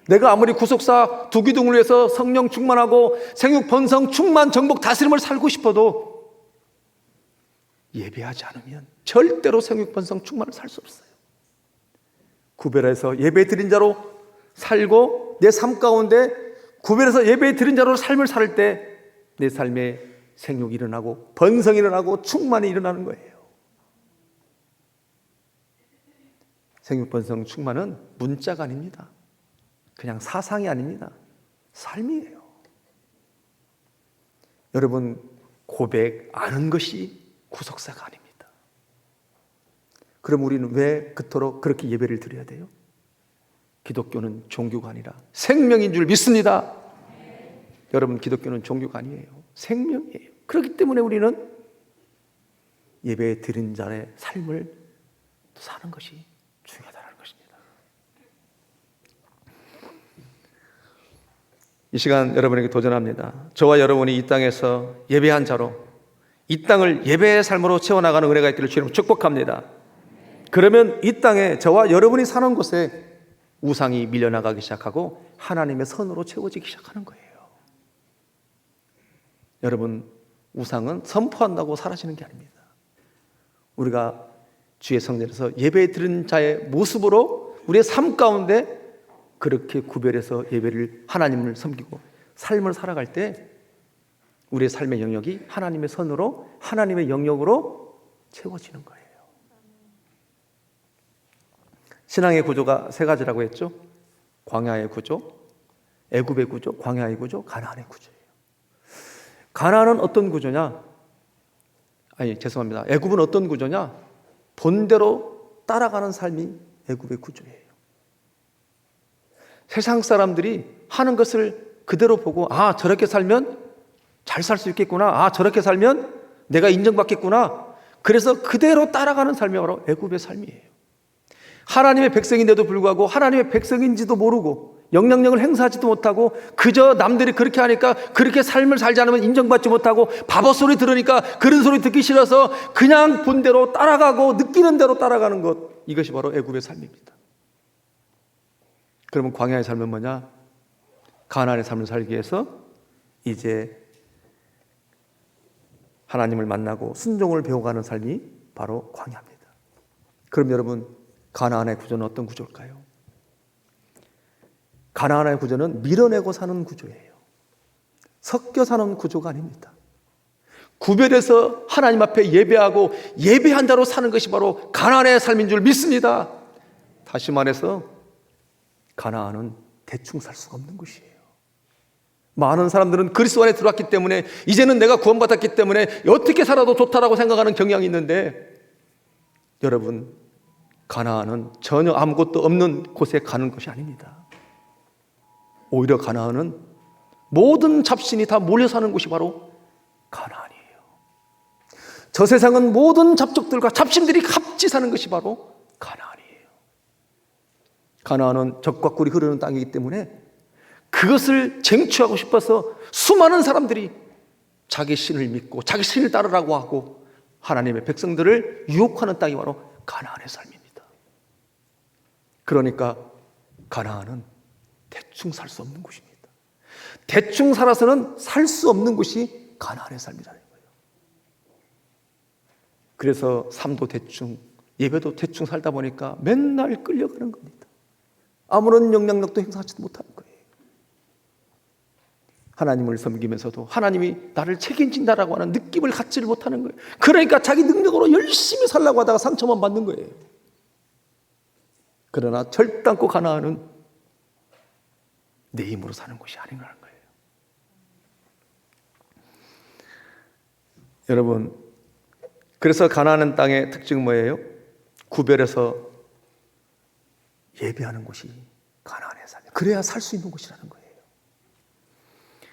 내가 아무리 구속사 두 기둥을 위해서 성령 충만하고 생육, 번성, 충만, 정복, 다스림을 살고 싶어도 예배하지 않으면 절대로 생육, 번성, 충만을 살 수 없어요. 구별해서 예배드린 자로 살고 내 삶 가운데 구별해서 예배드린 자로 삶을 살 때 내 삶에 생육이 일어나고 번성이 일어나고 충만이 일어나는 거예요. 생육, 번성, 충만은 문자가 아닙니다. 그냥 사상이 아닙니다. 삶이에요. 여러분, 고백 아는 것이 구속사가 아닙니다. 그럼 우리는 왜 그토록 그렇게 예배를 드려야 돼요? 기독교는 종교가 아니라 생명인 줄 믿습니다. 여러분, 기독교는 종교가 아니에요. 생명이에요. 그렇기 때문에 우리는 예배 드린 자의 삶을 사는 것이 중요하다는 것입니다. 이 시간 여러분에게 도전합니다. 저와 여러분이 이 땅에서 예배한 자로 이 땅을 예배의 삶으로 채워나가는 은혜가 있기를 주님 축복합니다. 그러면 이 땅에 저와 여러분이 사는 곳에 우상이 밀려나가기 시작하고 하나님의 선으로 채워지기 시작하는 거예요. 여러분, 우상은 선포한다고 사라지는 게 아닙니다. 우리가 주의 성전에서 예배 드리는 자의 모습으로 우리의 삶 가운데 그렇게 구별해서 예배를 하나님을 섬기고 삶을 살아갈 때 우리의 삶의 영역이 하나님의 선으로 하나님의 영역으로 채워지는 거예요. 신앙의 구조가 세 가지라고 했죠. 광야의 구조, 애굽의 구조, 광야의 구조, 가나안의 구조예요. 가나안은 어떤 구조냐? 죄송합니다. 애굽은 어떤 구조냐? 본대로 따라가는 삶이 애굽의 구조예요. 세상 사람들이 하는 것을 그대로 보고 저렇게 살면 잘 살 수 있겠구나. 저렇게 살면 내가 인정받겠구나. 그래서 그대로 따라가는 삶이 바로 애굽의 삶이에요. 하나님의 백성인데도 불구하고 하나님의 백성인지도 모르고 영향력을 행사하지도 못하고 그저 남들이 그렇게 하니까 그렇게 삶을 살지 않으면 인정받지 못하고 바보 소리 들으니까 그런 소리 듣기 싫어서 그냥 본대로 따라가고 느끼는 대로 따라가는 것, 이것이 바로 애굽의 삶입니다. 그러면 광야의 삶은 뭐냐? 가나안의 삶을 살기 위해서 이제 하나님을 만나고 순종을 배워가는 삶이 바로 광야입니다. 그럼 여러분, 가나안의 구조는 어떤 구조일까요? 가나안의 구조는 밀어내고 사는 구조예요. 섞여 사는 구조가 아닙니다. 구별해서 하나님 앞에 예배하고 예배한 자로 사는 것이 바로 가나안의 삶인 줄 믿습니다. 다시 말해서 가나안은 대충 살 수가 없는 곳이에요. 많은 사람들은 그리스도 안에 들어왔기 때문에 이제는 내가 구원받았기 때문에 어떻게 살아도 좋다라고 생각하는 경향이 있는데, 여러분, 가나안은 전혀 아무것도 없는 곳에 가는 것이 아닙니다. 오히려 가나안은 모든 잡신이 다 몰려 사는 곳이 바로 가나안이에요. 저 세상은 모든 잡족들과 잡신들이 같이 사는 것이 바로 가나안이에요. 가나안은 적과 꿀이 흐르는 땅이기 때문에 그것을 쟁취하고 싶어서 수많은 사람들이 자기 신을 믿고 자기 신을 따르라고 하고 하나님의 백성들을 유혹하는 땅이 바로 가나안의 삶입니다. 그러니까 가나안은 대충 살 수 없는 곳입니다. 대충 살아서는 살 수 없는 곳이 가나안의 삶이라는 거예요. 그래서 삶도 대충, 예배도 대충 살다 보니까 맨날 끌려가는 겁니다. 아무런 영향력도 행사하지도 못하는 거예요. 하나님을 섬기면서도 하나님이 나를 책임진다라고 하는 느낌을 갖지를 못하는 거예요. 그러니까 자기 능력으로 열심히 살려고 하다가 상처만 받는 거예요. 그러나 절단코 가나안은 내 힘으로 사는 곳이 아니라는 거예요. 여러분, 그래서 가나안 땅의 특징은 뭐예요? 구별해서 예배하는 곳이 가나안의 삶이에요. 그래야 살 수 있는 곳이라는 거예요.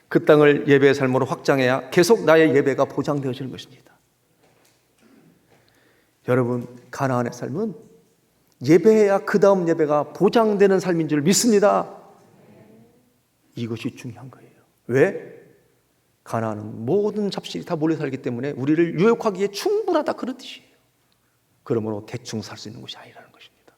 그 땅을 예배의 삶으로 확장해야 계속 나의 예배가 보장되어지는 것입니다. 여러분, 가나안의 삶은 예배해야 그 다음 예배가 보장되는 삶인 줄 믿습니다. 이것이 중요한 거예요. 왜? 가나안은 모든 잡신이 다 몰려 살기 때문에 우리를 유혹하기에 충분하다, 그런 뜻이에요. 그러므로 대충 살 수 있는 곳이 아니라는 것입니다.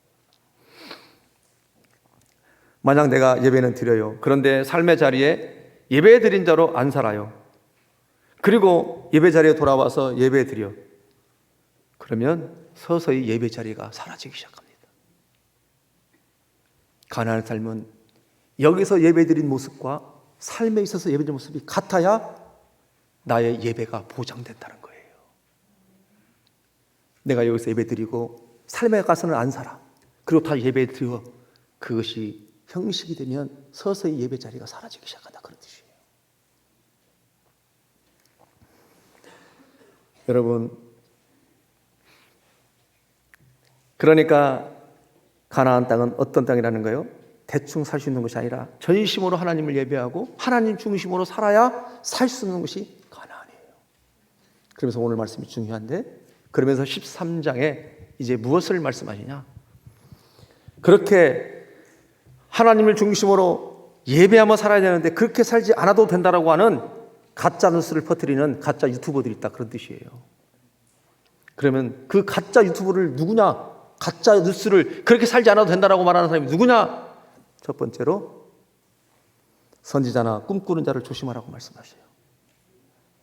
만약 내가 예배는 드려요. 그런데 삶의 자리에 예배 드린 자로 안 살아요. 그리고 예배 자리에 돌아와서 예배 드려. 그러면 서서히 예배 자리가 사라지기 시작합니다. 가나안의 삶은 여기서 예배 드린 모습과 삶에 있어서 예배 드린 모습이 같아야 나의 예배가 보장된다는 거예요. 내가 여기서 예배 드리고 삶에 가서는 안 살아. 그리고 다 예배 드려. 그것이 형식이 되면 서서히 예배 자리가 사라지기 시작한다, 그런 뜻이에요. 여러분, 그러니까 가나안 땅은 어떤 땅이라는 거예요? 대충 살 수 있는 것이 아니라 전심으로 하나님을 예배하고 하나님 중심으로 살아야 살 수 있는 것이 가나안이에요. 그러면서 오늘 말씀이 중요한데, 그러면서 13장에 이제 무엇을 말씀하시냐? 그렇게 하나님을 중심으로 예배하며 살아야 되는데 그렇게 살지 않아도 된다라고 하는 가짜 뉴스를 퍼뜨리는 가짜 유튜버들이 있다, 그런 뜻이에요. 그러면 그 가짜 유튜버를 누구냐? 가짜 뉴스를 그렇게 살지 않아도 된다라고 말하는 사람이 누구냐? 첫 번째로 선지자나 꿈꾸는 자를 조심하라고 말씀하셔요.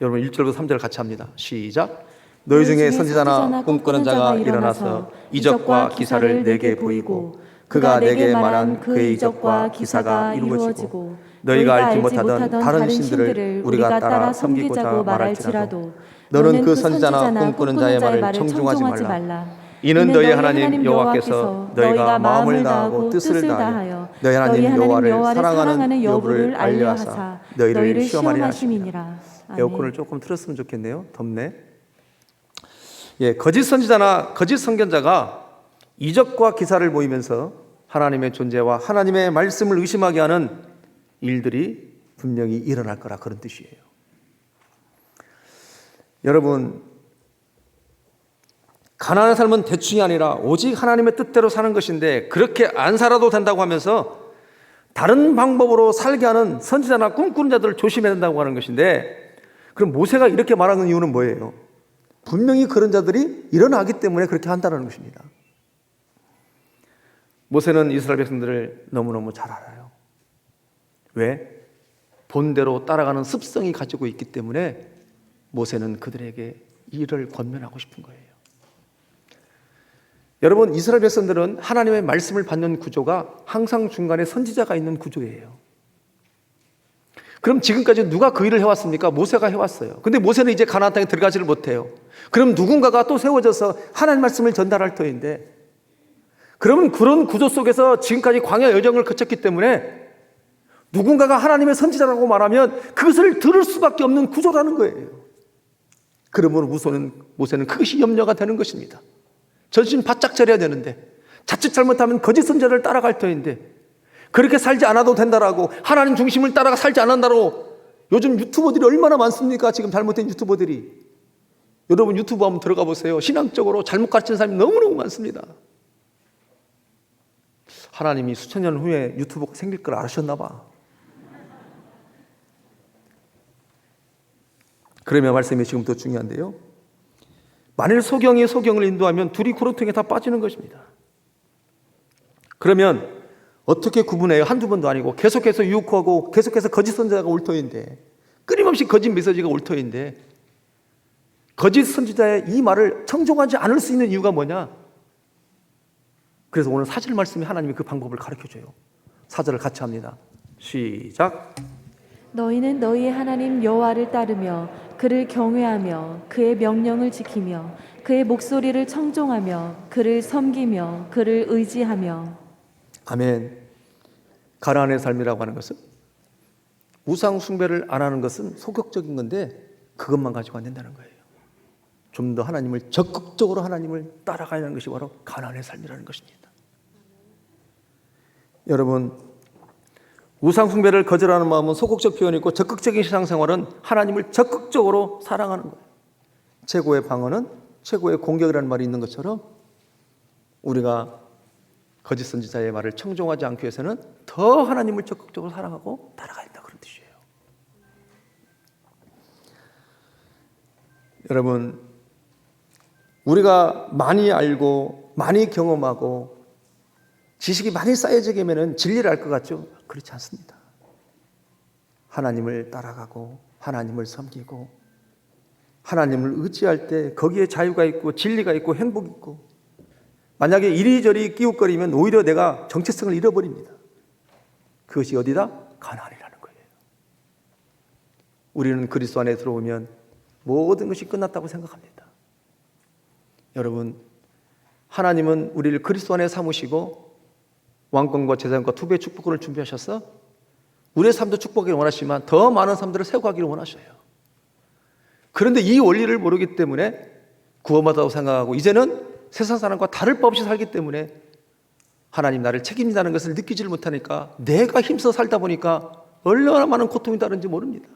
여러분 1절부터 3절 같이 합니다. 시작. 너희 중에 선지자나 꿈꾸는 자가 일어나서 이적과 기사를 내게 보이고 그가 내게 말한 그의 이적과 기사가 이루어지고 너희가 알지 못하던 다른 신들을 우리가 따라 섬기고자 말할지라도 너는 그 선지자나 꿈꾸는 자의 말을 청중하지 말라. 이는 너희 하나님 여호와께서 너희가 마음을 다하고 뜻을 다하여 너희 하나님 여호와를 사랑하는 여부를 알려하사 너희를 시험하려 하심이니라. 에어컨을 조금 틀었으면 좋겠네요. 덥네. 예, 거짓 선지자나 거짓 선견자가 이적과 기사를 보이면서 하나님의 존재와 하나님의 말씀을 의심하게 하는 일들이 분명히 일어날 거라, 그런 뜻이에요. 여러분, 가난한 삶은 대충이 아니라 오직 하나님의 뜻대로 사는 것인데 그렇게 안 살아도 된다고 하면서 다른 방법으로 살게 하는 선지자나 꿈꾸는 자들을 조심해야 된다고 하는 것인데, 그럼 모세가 이렇게 말하는 이유는 뭐예요? 분명히 그런 자들이 일어나기 때문에 그렇게 한다는 것입니다. 모세는 이스라엘 백성들을 너무너무 잘 알아요. 왜? 본대로 따라가는 습성이 가지고 있기 때문에 모세는 그들에게 이를 권면하고 싶은 거예요. 여러분, 이스라엘 백성들은 하나님의 말씀을 받는 구조가 항상 중간에 선지자가 있는 구조예요. 그럼 지금까지 누가 그 일을 해왔습니까? 모세가 해왔어요. 근데 모세는 이제 가나안 땅에 들어가지를 못해요. 그럼 누군가가 또 세워져서 하나님 말씀을 전달할 터인데, 그러면 그런 구조 속에서 지금까지 광야 여정을 거쳤기 때문에 누군가가 하나님의 선지자라고 말하면 그것을 들을 수밖에 없는 구조라는 거예요. 그러므로 모세는 그것이 염려가 되는 것입니다. 전신 바짝 차려야 되는데, 자칫 잘못하면 거짓 선지자를 따라갈 터인데, 그렇게 살지 않아도 된다라고, 하나님 중심을 따라가 살지 않는다고, 요즘 유튜버들이 얼마나 많습니까? 지금 잘못된 유튜버들이. 여러분 유튜브 한번 들어가 보세요. 신앙적으로 잘못 가르치는 사람이 너무너무 많습니다. 하나님이 수천 년 후에 유튜브가 생길 걸 아셨나 봐. 그러면 말씀이 지금 더 중요한데요, 만일 소경이 소경을 인도하면 둘이 구렁텅이에 다 빠지는 것입니다. 그러면 어떻게 구분해요? 한두 번도 아니고 계속해서 유혹하고 계속해서 거짓 선지자가 올 터인데, 끊임없이 거짓 메시지가 올 터인데, 거짓 선지자의 이 말을 청종하지 않을 수 있는 이유가 뭐냐? 그래서 오늘 사절 말씀이 하나님이 그 방법을 가르쳐줘요. 사절을 같이 합니다. 시작. 너희는 너희의 하나님 여호와를 따르며 그를 경외하며 그의 명령을 지키며 그의 목소리를 청종하며 그를 섬기며 그를 의지하며. 아멘. 가나안의 삶이라고 하는 것은, 우상 숭배를 안 하는 것은 소극적인 건데 그것만 가지고 안 된다는 거예요. 좀 더 하나님을 적극적으로 하나님을 따라가야 하는 것이 바로 가나안의 삶이라는 것입니다. 여러분, 우상 숭배를 거절하는 마음은 소극적 표현이고, 적극적인 신앙생활은 하나님을 적극적으로 사랑하는 거예요. 최고의 방어는 최고의 공격이라는 말이 있는 것처럼, 우리가 거짓 선지자의 말을 청종하지 않기 위해서는 더 하나님을 적극적으로 사랑하고 따라가야 한다, 그런 뜻이에요. 여러분, 우리가 많이 알고 많이 경험하고 지식이 많이 쌓여지게 되면 진리를 알 것 같죠? 그렇지 않습니다. 하나님을 따라가고 하나님을 섬기고 하나님을 의지할 때 거기에 자유가 있고 진리가 있고 행복이 있고, 만약에 이리저리 끼웃거리면 오히려 내가 정체성을 잃어버립니다. 그것이 어디다? 가나안이라는 거예요. 우리는 그리스도 안에 들어오면 모든 것이 끝났다고 생각합니다. 여러분, 하나님은 우리를 그리스도 안에 삼으시고 왕권과 재산과 두 배의 축복을 준비하셔서 우리의 삶도 축복하기를 원하시지만 더 많은 삶들을 세워가기를 원하셔요. 그런데 이 원리를 모르기 때문에 구원받았다고 생각하고 이제는 세상 사람과 다를 바 없이 살기 때문에 하나님 나를 책임진다는 것을 느끼지를 못하니까 내가 힘써 살다 보니까 얼마나 많은 고통이 다른지 모릅니다.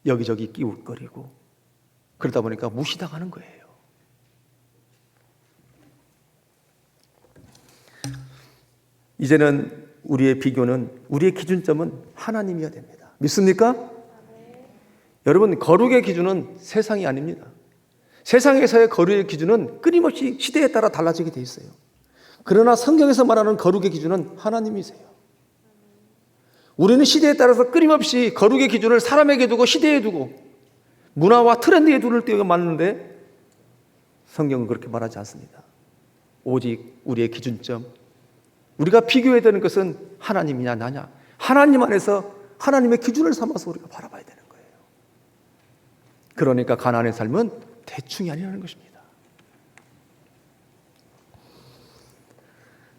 여기저기 끼웃거리고 그러다 보니까 무시당하는 거예요. 이제는 우리의 비교는, 우리의 기준점은 하나님이어야 됩니다. 믿습니까? 여러분, 거룩의 기준은 세상이 아닙니다. 세상에서의 거룩의 기준은 끊임없이 시대에 따라 달라지게 돼 있어요. 그러나 성경에서 말하는 거룩의 기준은 하나님이세요. 우리는 시대에 따라서 끊임없이 거룩의 기준을 사람에게 두고 시대에 두고 문화와 트렌드에 둘을 띄워 맞는데 성경은 그렇게 말하지 않습니다. 오직 우리의 기준점, 우리가 비교해야 되는 것은 하나님이냐 나냐, 하나님 안에서 하나님의 기준을 삼아서 우리가 바라봐야 되는 거예요. 그러니까 가나안의 삶은 대충이 아니라는 것입니다.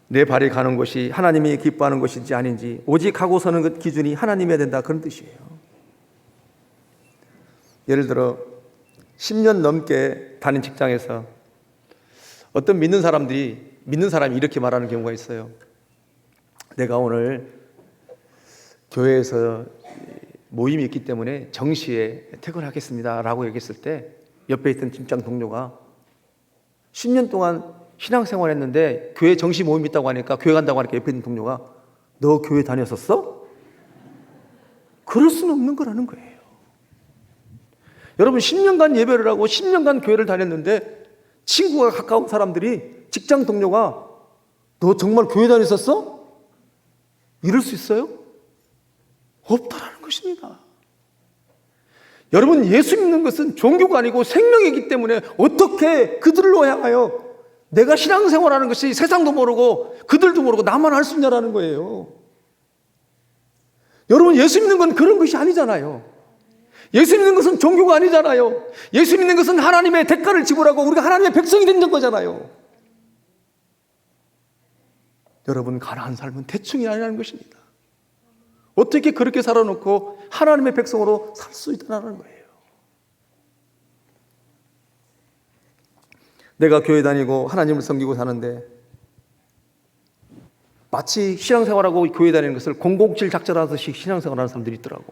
내 발이 가는 곳이 하나님이 기뻐하는 곳인지 아닌지 오직 하고 서는 그 기준이 하나님이어야 된다, 그런 뜻이에요. 예를 들어 10년 넘게 다닌 직장에서 어떤 믿는 사람이 이렇게 말하는 경우가 있어요. 내가 오늘 교회에서 모임이 있기 때문에 정시에 퇴근하겠습니다 라고 얘기했을 때 옆에 있던 직장 동료가 10년 동안 신앙생활 했는데 교회 정시 모임 있다고 하니까 교회 간다고 하니까 옆에 있는 동료가 너 교회 다녔었어? 그럴 수는 없는 거라는 거예요. 여러분 10년간 예배를 하고 10년간 교회를 다녔는데 친구가 가까운 사람들이 직장 동료가 너 정말 교회 다녔었어? 이럴 수 있어요? 없다라는 것입니다. 여러분 예수 믿는 것은 종교가 아니고 생명이기 때문에 어떻게 그들로 향하여 내가 신앙생활하는 것이 세상도 모르고 그들도 모르고 나만 할 수 있냐라는 거예요. 여러분 예수 믿는 건 그런 것이 아니잖아요. 예수 믿는 것은 종교가 아니잖아요. 예수 믿는 것은 하나님의 대가를 지불하고 우리가 하나님의 백성이 된 거잖아요. 여러분 가나안 삶은 대충이 아니라는 것입니다. 어떻게 그렇게 살아놓고 하나님의 백성으로 살 수 있다는 거예요. 내가 교회 다니고 하나님을 섬기고 사는데 마치 신앙생활하고 교회 다니는 것을 007 작전하듯이 신앙생활하는 사람들이 있더라고.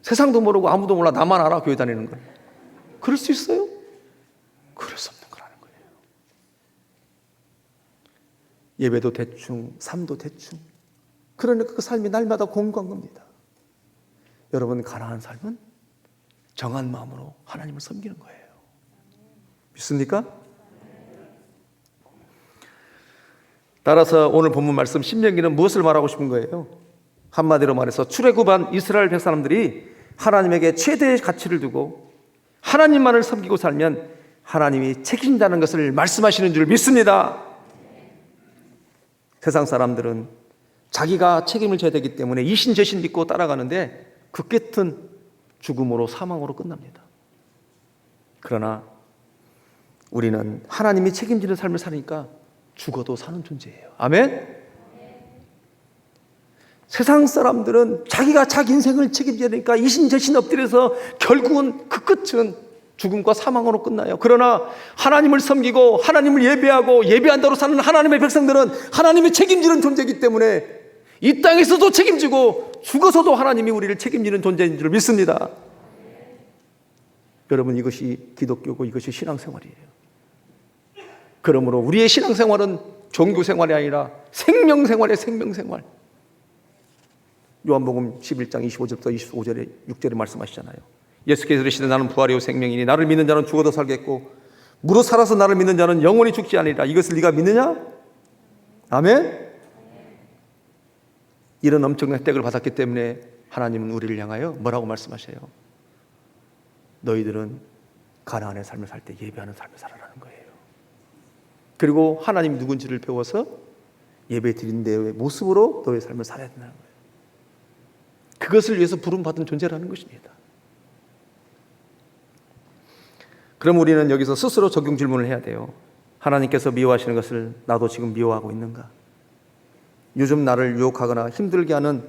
세상도 모르고 아무도 몰라 나만 알아 교회 다니는 걸. 그럴 수 있어요? 그럴 수 없는 거라는 거예요. 예배도 대충, 삶도 대충. 그러니까 그 삶이 날마다 공고한 겁니다. 여러분 가나안 삶은 정한 마음으로 하나님을 섬기는 거예요. 믿습니까? 따라서 오늘 본문 말씀 신명기는 무엇을 말하고 싶은 거예요? 한마디로 말해서 출애굽한 이스라엘 백성들이 하나님에게 최대의 가치를 두고 하나님만을 섬기고 살면 하나님이 책임진다는 것을 말씀하시는 줄 믿습니다. 세상 사람들은 자기가 책임을 져야 되기 때문에 이신저신 믿고 따라가는데 그 끝은 죽음으로 사망으로 끝납니다. 그러나 우리는 하나님이 책임지는 삶을 사니까 죽어도 사는 존재예요. 아멘? 세상 사람들은 자기가 자기 인생을 책임져야 되니까 이신저신 엎드려서 결국은 그 끝은 죽음과 사망으로 끝나요. 그러나 하나님을 섬기고 하나님을 예배하고 예배한다로 사는 하나님의 백성들은 하나님이 책임지는 존재이기 때문에 이 땅에서도 책임지고 죽어서도 하나님이 우리를 책임지는 존재인 줄 믿습니다. 여러분 이것이 기독교고 이것이 신앙생활이에요. 그러므로 우리의 신앙생활은 종교생활이 아니라 생명생활이에요. 생명생활. 요한복음 11장 25절부터 25절에 6절에 말씀하시잖아요. 예수께서 이르시되 나는 부활이요 생명이니 나를 믿는 자는 죽어도 살겠고 무릇 살아서 나를 믿는 자는 영원히 죽지 아니라. 이것을 네가 믿느냐? 아멘? 이런 엄청난 혜택을 받았기 때문에 하나님은 우리를 향하여 뭐라고 말씀하셔요? 너희들은 가나안의 삶을 살 때 예배하는 삶을 살아라는 거예요. 그리고 하나님 누군지를 배워서 예배 드린 데의 모습으로 너의 삶을 살아야 된다는 거예요. 그것을 위해서 부름받은 존재라는 것입니다. 그럼 우리는 여기서 스스로 적용 질문을 해야 돼요. 하나님께서 미워하시는 것을 나도 지금 미워하고 있는가? 요즘 나를 유혹하거나 힘들게 하는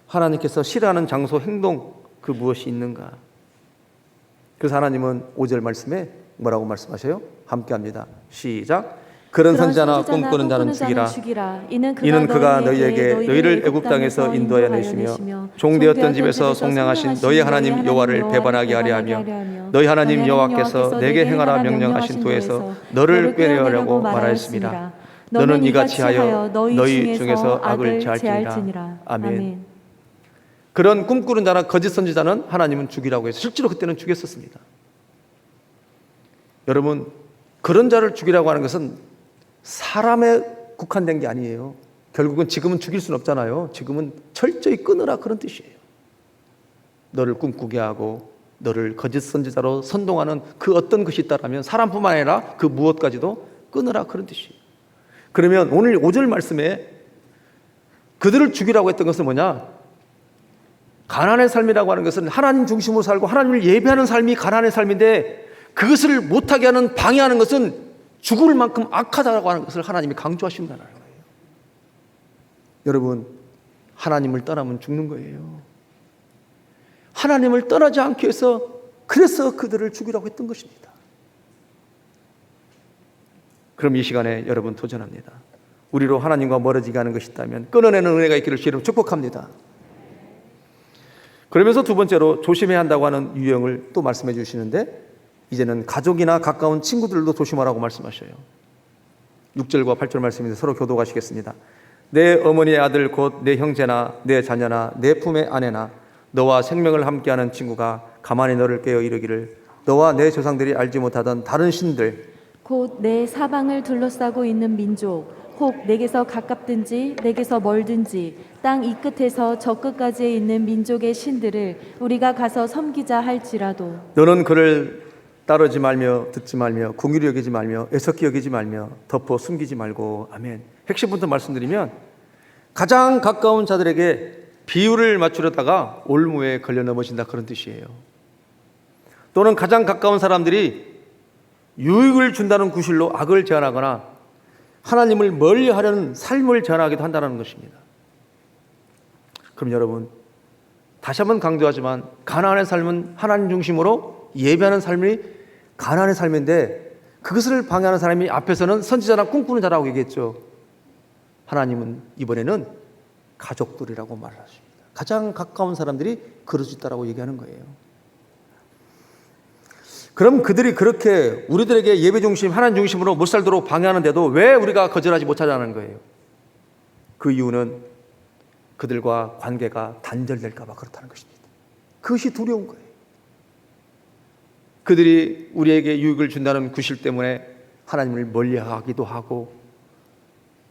하나님께서 싫어하는 장소, 행동, 그 무엇이 있는가? 그래서 하나님은 5절 말씀에 뭐라고 말씀하셔요? 함께 합니다. 시작. 그런 선자나 꿈꾸는 자는 죽이라. 이는 그가 너희에게 너희를 애굽 땅에서 인도하여 내시며 종되었던 집에서 속량하신 너희 하나님 여호와를 배반하게 하려 하며 너희 하나님 여호와께서 내게 행하라 명령하신 도에서 너를 꾀려하려고 말하였습니다. 너는 이같이 하여 너희 중에서 악을 제할지니라. 아멘. 그런 꿈꾸는 자나 거짓 선지자는 하나님은 죽이라고 해서 실제로 그때는 죽였었습니다. 여러분 그런 자를 죽이라고 하는 것은 사람에 국한된 게 아니에요. 결국은 지금은 죽일 수는 없잖아요. 지금은 철저히 끊으라 그런 뜻이에요. 너를 꿈꾸게 하고 너를 거짓 선지자로 선동하는 그 어떤 것이 있다라면 사람뿐만 아니라 그 무엇까지도 끊으라 그런 뜻이에요. 그러면 오늘 5절 말씀에 그들을 죽이라고 했던 것은 뭐냐? 가난의 삶이라고 하는 것은 하나님 중심으로 살고 하나님을 예배하는 삶이 가난의 삶인데 그것을 못하게 하는 방해하는 것은 죽을 만큼 악하다고 하는 것을 하나님이 강조하신다는 거예요. 여러분, 하나님을 떠나면 죽는 거예요. 하나님을 떠나지 않기 위해서 그래서 그들을 죽이라고 했던 것입니다. 그럼 이 시간에 여러분 도전합니다. 우리로 하나님과 멀어지게 하는 것이 있다면 끊어내는 은혜가 있기를 주님 축복합니다. 그러면서 두 번째로 조심해야 한다고 하는 유형을 또 말씀해 주시는데 이제는 가족이나 가까운 친구들도 조심하라고 말씀하셔요. 6절과 8절 말씀인데 서로 교도하시겠습니다. 내 어머니의 아들 곧 내 형제나 내 자녀나 내 품의 아내나 너와 생명을 함께하는 친구가 가만히 너를 깨어 이르기를 너와 내 조상들이 알지 못하던 다른 신들 곧 내 사방을 둘러싸고 있는 민족 혹 내게서 가깝든지 내게서 멀든지 땅 이 끝에서 저 끝까지에 있는 민족의 신들을 우리가 가서 섬기자 할지라도 너는 그를 따르지 말며 듣지 말며 궁휼히 여기지 말며 애석히 여기지 말며 덮어 숨기지 말고. 아멘. 핵심부터 말씀드리면 가장 가까운 자들에게 비유를 맞추려다가 올무에 걸려 넘어진다 그런 뜻이에요. 또는 가장 가까운 사람들이 유익을 준다는 구실로 악을 제안하거나 하나님을 멀리하려는 삶을 제안하기도 한다는 것입니다. 그럼 여러분 다시 한번 강조하지만 가나안의 삶은 하나님 중심으로 예배하는 삶이 가나안의 삶인데 그것을 방해하는 사람이 앞에서는 선지자나 꿈꾸는 자라고 얘기했죠. 하나님은 이번에는 가족들이라고 말하십니다. 가장 가까운 사람들이 그럴 수 있다고 얘기하는 거예요. 그럼 그들이 그렇게 우리들에게 예배 중심, 하나님 중심으로 못 살도록 방해하는데도 왜 우리가 거절하지 못하자는 거예요? 그 이유는 그들과 관계가 단절될까 봐 그렇다는 것입니다. 그것이 두려운 거예요. 그들이 우리에게 유익을 준다는 구실 때문에 하나님을 멀리하기도 하고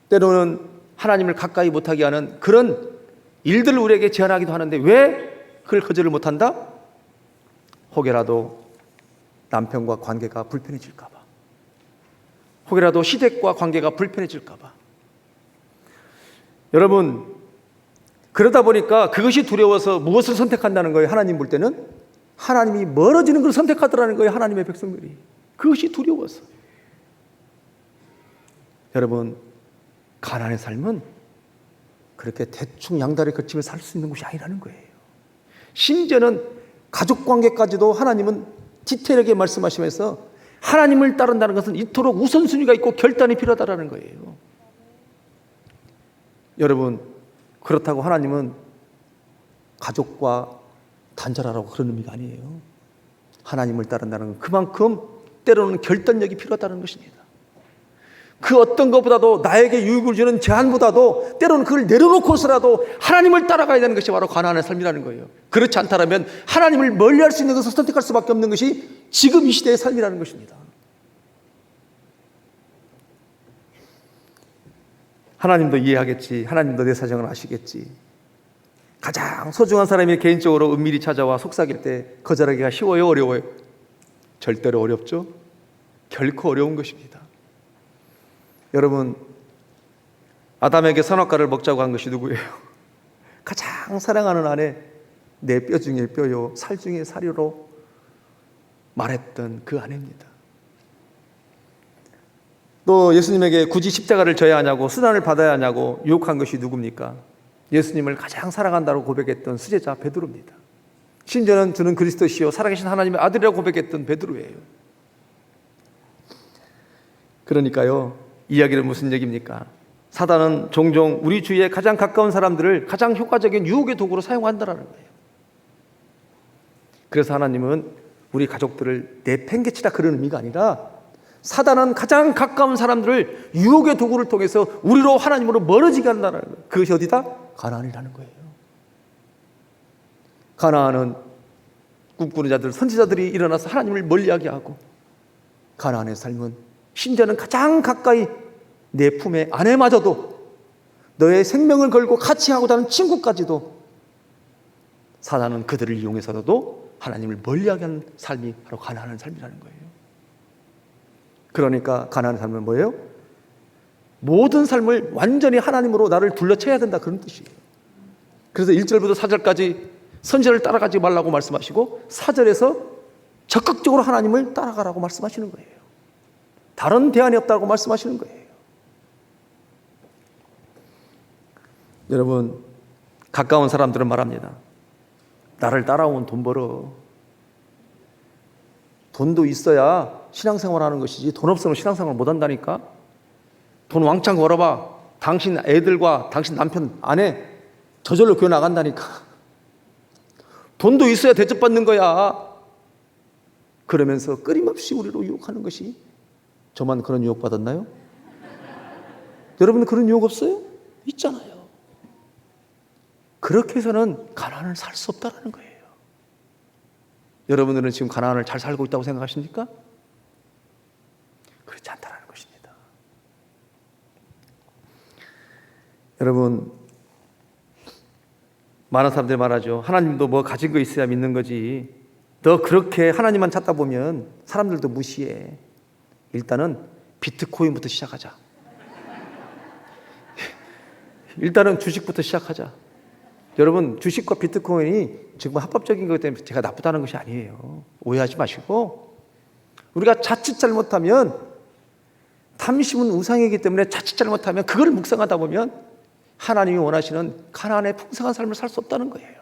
때로는 하나님을 가까이 못하게 하는 그런 일들을 우리에게 제안하기도 하는데 왜 그걸 거절을 못한다? 혹여라도 남편과 관계가 불편해질까 봐, 혹여라도 시댁과 관계가 불편해질까 봐. 여러분, 그러다 보니까 그것이 두려워서 무엇을 선택한다는 거예요? 하나님 볼 때는 하나님이 멀어지는 걸 선택하더라는 거예요. 하나님의 백성들이. 그것이 두려워서. 여러분, 가나안의 삶은 그렇게 대충 양다리 거치며 살 수 있는 것이 아니라는 거예요. 심지어는 가족관계까지도 하나님은 디테일하게 말씀하시면서 하나님을 따른다는 것은 이토록 우선순위가 있고 결단이 필요하다는 거예요. 여러분, 그렇다고 하나님은 가족과 단절하라고 그런 의미가 아니에요. 하나님을 따른다는 건 그만큼 때로는 결단력이 필요하다는 것입니다. 그 어떤 것보다도 나에게 유익을 주는 제한보다도 때로는 그걸 내려놓고서라도 하나님을 따라가야 되는 것이 바로 가나안의 삶이라는 거예요. 그렇지 않다면 하나님을 멀리할 수 있는 것을 선택할 수밖에 없는 것이 지금 이 시대의 삶이라는 것입니다. 하나님도 이해하겠지. 하나님도 내 사정을 아시겠지. 가장 소중한 사람이 개인적으로 은밀히 찾아와 속삭일 때 거절하기가 쉬워요, 어려워요? 절대로 어렵죠. 결코 어려운 것입니다. 여러분, 아담에게 선악과를 먹자고 한 것이 누구예요? 가장 사랑하는 아내, 내 뼈 중에 뼈요 살 중에 살이로 말했던 그 아내입니다. 또 예수님에게 굳이 십자가를 져야 하냐고 수단을 받아야 하냐고 유혹한 것이 누굽니까? 예수님을 가장 사랑한다고 고백했던 수제자 베드로입니다. 심지어는 주는 그리스도시요 살아계신 하나님의 아들이라고 고백했던 베드로예요. 그러니까요, 이야기는 무슨 얘기입니까? 사단은 종종 우리 주위에 가장 가까운 사람들을 가장 효과적인 유혹의 도구로 사용한다는 거예요. 그래서 하나님은 우리 가족들을 내팽개치다 그런 의미가 아니라 사단은 가장 가까운 사람들을 유혹의 도구를 통해서 우리로 하나님으로 멀어지게 한다는 거예요. 그것이 어디다? 가나안이라는 거예요. 가나안은 꿈꾸는 자들, 선지자들이 일어나서 하나님을 멀리하게 하고, 가나안의 삶은 심지어는 가장 가까이 내 품의 아내마저도 너의 생명을 걸고 같이 하고 다니는 친구까지도 사단은 그들을 이용해서도 하나님을 멀리하게 하는 삶이 바로 가난한 삶이라는 거예요. 그러니까 가난한 삶은 뭐예요? 모든 삶을 완전히 하나님으로 나를 둘러쳐야 된다, 그런 뜻이에요. 그래서 1절부터 4절까지 선지자를 따라가지 말라고 말씀하시고 4절에서 적극적으로 하나님을 따라가라고 말씀하시는 거예요. 다른 대안이 없다고 말씀하시는 거예요. 여러분, 가까운 사람들은 말합니다. 나를 따라오면 돈 벌어. 돈도 있어야 신앙생활 하는 것이지 돈 없으면 신앙생활 못 한다니까. 돈 왕창 벌어봐. 당신 애들과 당신 남편, 아내 저절로 교회 나간다니까. 돈도 있어야 대접받는 거야. 그러면서 끊임없이 우리로 유혹하는 것이, 저만 그런 유혹 받았나요? 여러분 그런 유혹 없어요? 있잖아요. 그렇게 해서는 가난을 살 수 없다는 거예요. 여러분들은 지금 가난을 잘 살고 있다고 생각하십니까? 그렇지 않다는 것입니다. 여러분, 많은 사람들이 말하죠. 하나님도 뭐 가진 거 있어야 믿는 거지. 너 그렇게 하나님만 찾다 보면 사람들도 무시해. 일단은 비트코인부터 시작하자. 일단은 주식부터 시작하자. 여러분, 주식과 비트코인이 지금 합법적인 것 때문에 제가 나쁘다는 것이 아니에요. 오해하지 마시고, 우리가 자칫 잘못하면, 탐심은 우상이기 때문에 자칫 잘못하면 그걸 묵상하다 보면 하나님이 원하시는 가난의 풍성한 삶을 살 수 없다는 거예요.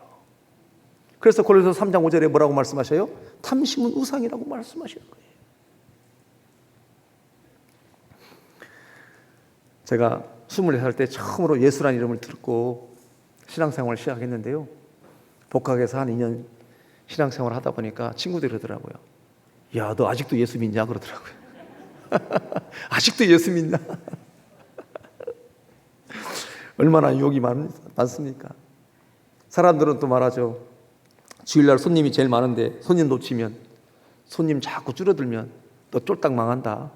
그래서 고린도서 3장 5절에 뭐라고 말씀하셔요? 탐심은 우상이라고 말씀하시는 거예요. 제가 24살 때 처음으로 예수라는 이름을 듣고 신앙생활을 시작했는데요. 복학에서 한 2년 신앙생활을 하다 보니까 친구들이 그러더라고요. 야, 너 아직도 예수 믿냐? 그러더라고요. 아직도 예수 믿나? 얼마나 유혹이 많습니까? 사람들은 또 말하죠. 주일날 손님이 제일 많은데 손님 놓치면, 손님 자꾸 줄어들면 너 쫄딱 망한다.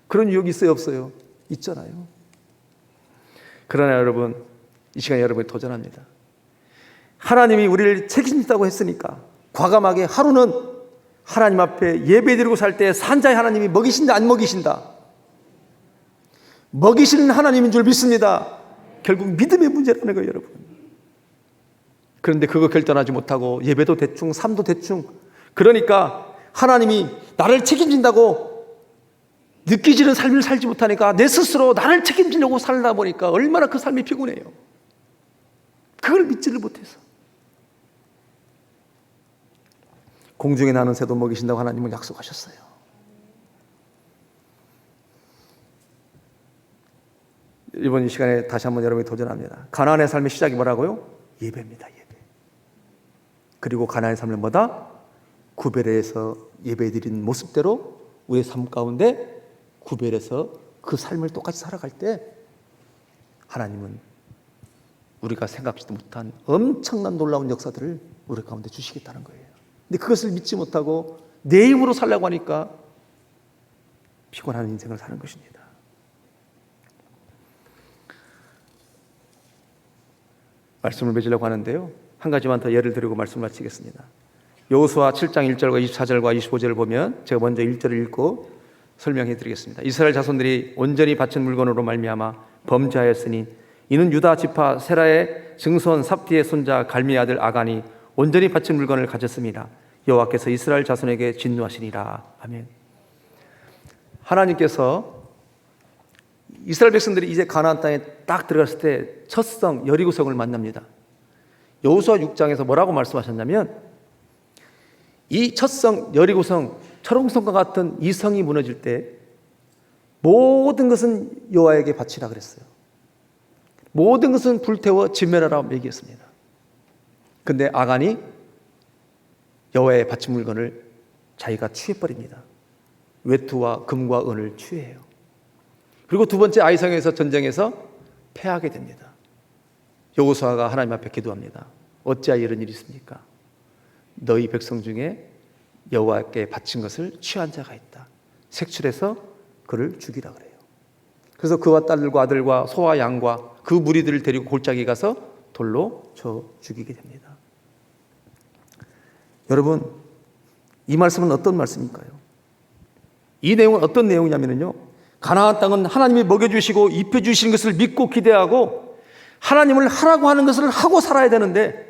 그런 유혹이 있어요, 없어요? 있잖아요. 그러나 여러분, 이 시간에 여러분이 도전합니다. 하나님이 우리를 책임진다고 했으니까 과감하게 하루는 하나님 앞에 예배드리고 살 때 산자의 하나님이 먹이신다, 안 먹이신다? 먹이시는 하나님인 줄 믿습니다. 결국 믿음의 문제라는 거예요, 여러분. 그런데 그거 결단하지 못하고 예배도 대충, 삶도 대충, 그러니까 하나님이 나를 책임진다고 느끼지는 삶을 살지 못하니까 내 스스로 나를 책임지려고 살다 보니까 얼마나 그 삶이 피곤해요. 그걸 믿지를 못해서. 공중에 나는 새도 먹이신다고 하나님은 약속하셨어요. 이번 이 시간에 다시 한번 여러분이 도전합니다. 가나안의 삶의 시작이 뭐라고요? 예배입니다. 예배. 그리고 가나안의 삶을 뭐다? 구별해서 예배드린 모습대로 우리의 삶 가운데 구별해서 그 삶을 똑같이 살아갈 때 하나님은 우리가 생각지도 못한 엄청난 놀라운 역사들을 우리 가운데 주시겠다는 거예요. 근데 그것을 믿지 못하고 내 힘으로 살려고 하니까 피곤한 인생을 사는 것입니다. 말씀을 맺으려고 하는데요. 한 가지만 더 예를 들고 말씀을 마치겠습니다. 여호수아 7장 1절과 24절과 25절을 보면 제가 먼저 1절을 읽고 설명해 드리겠습니다. 이스라엘 자손들이 온전히 바친 물건으로 말미암아 범죄하였으니 이는 유다 지파 세라의 증손 삽디의 손자 갈미의 아들 아간이 온전히 바친 물건을 가졌습니다. 여호와께서 이스라엘 자손에게 진노하시니라. 아멘. 하나님께서 이스라엘 백성들이 이제 가나안 땅에 딱 들어갔을 때 첫 성 여리고성을 만납니다. 여호수아 6장에서 뭐라고 말씀하셨냐면 이 첫 성 여리고성, 철옹성과 같은 이 성이 무너질 때 모든 것은 여호와에게 바치라 그랬어요. 모든 것은 불태워 진멸하라 얘기했습니다. 근데 아간이 여호와의 바친 물건을 자기가 취해버립니다. 외투와 금과 은을 취해요. 그리고 두 번째 아이성에서 전쟁에서 패하게 됩니다. 여호수아가 하나님 앞에 기도합니다. 어찌하여 이런 일이 있습니까? 너희 백성 중에 여호와께 바친 것을 취한 자가 있다. 색출해서 그를 죽이라 그래요. 그래서 그와 딸들과 아들과 소와 양과 그 무리들을 데리고 골짜기 가서 돌로 쳐 죽이게 됩니다. 여러분, 이 말씀은 어떤 말씀일까요? 이 내용은 어떤 내용이냐면요, 가나안 땅은 하나님이 먹여주시고 입혀주시는 것을 믿고 기대하고 하나님을 하라고 하는 것을 하고 살아야 되는데,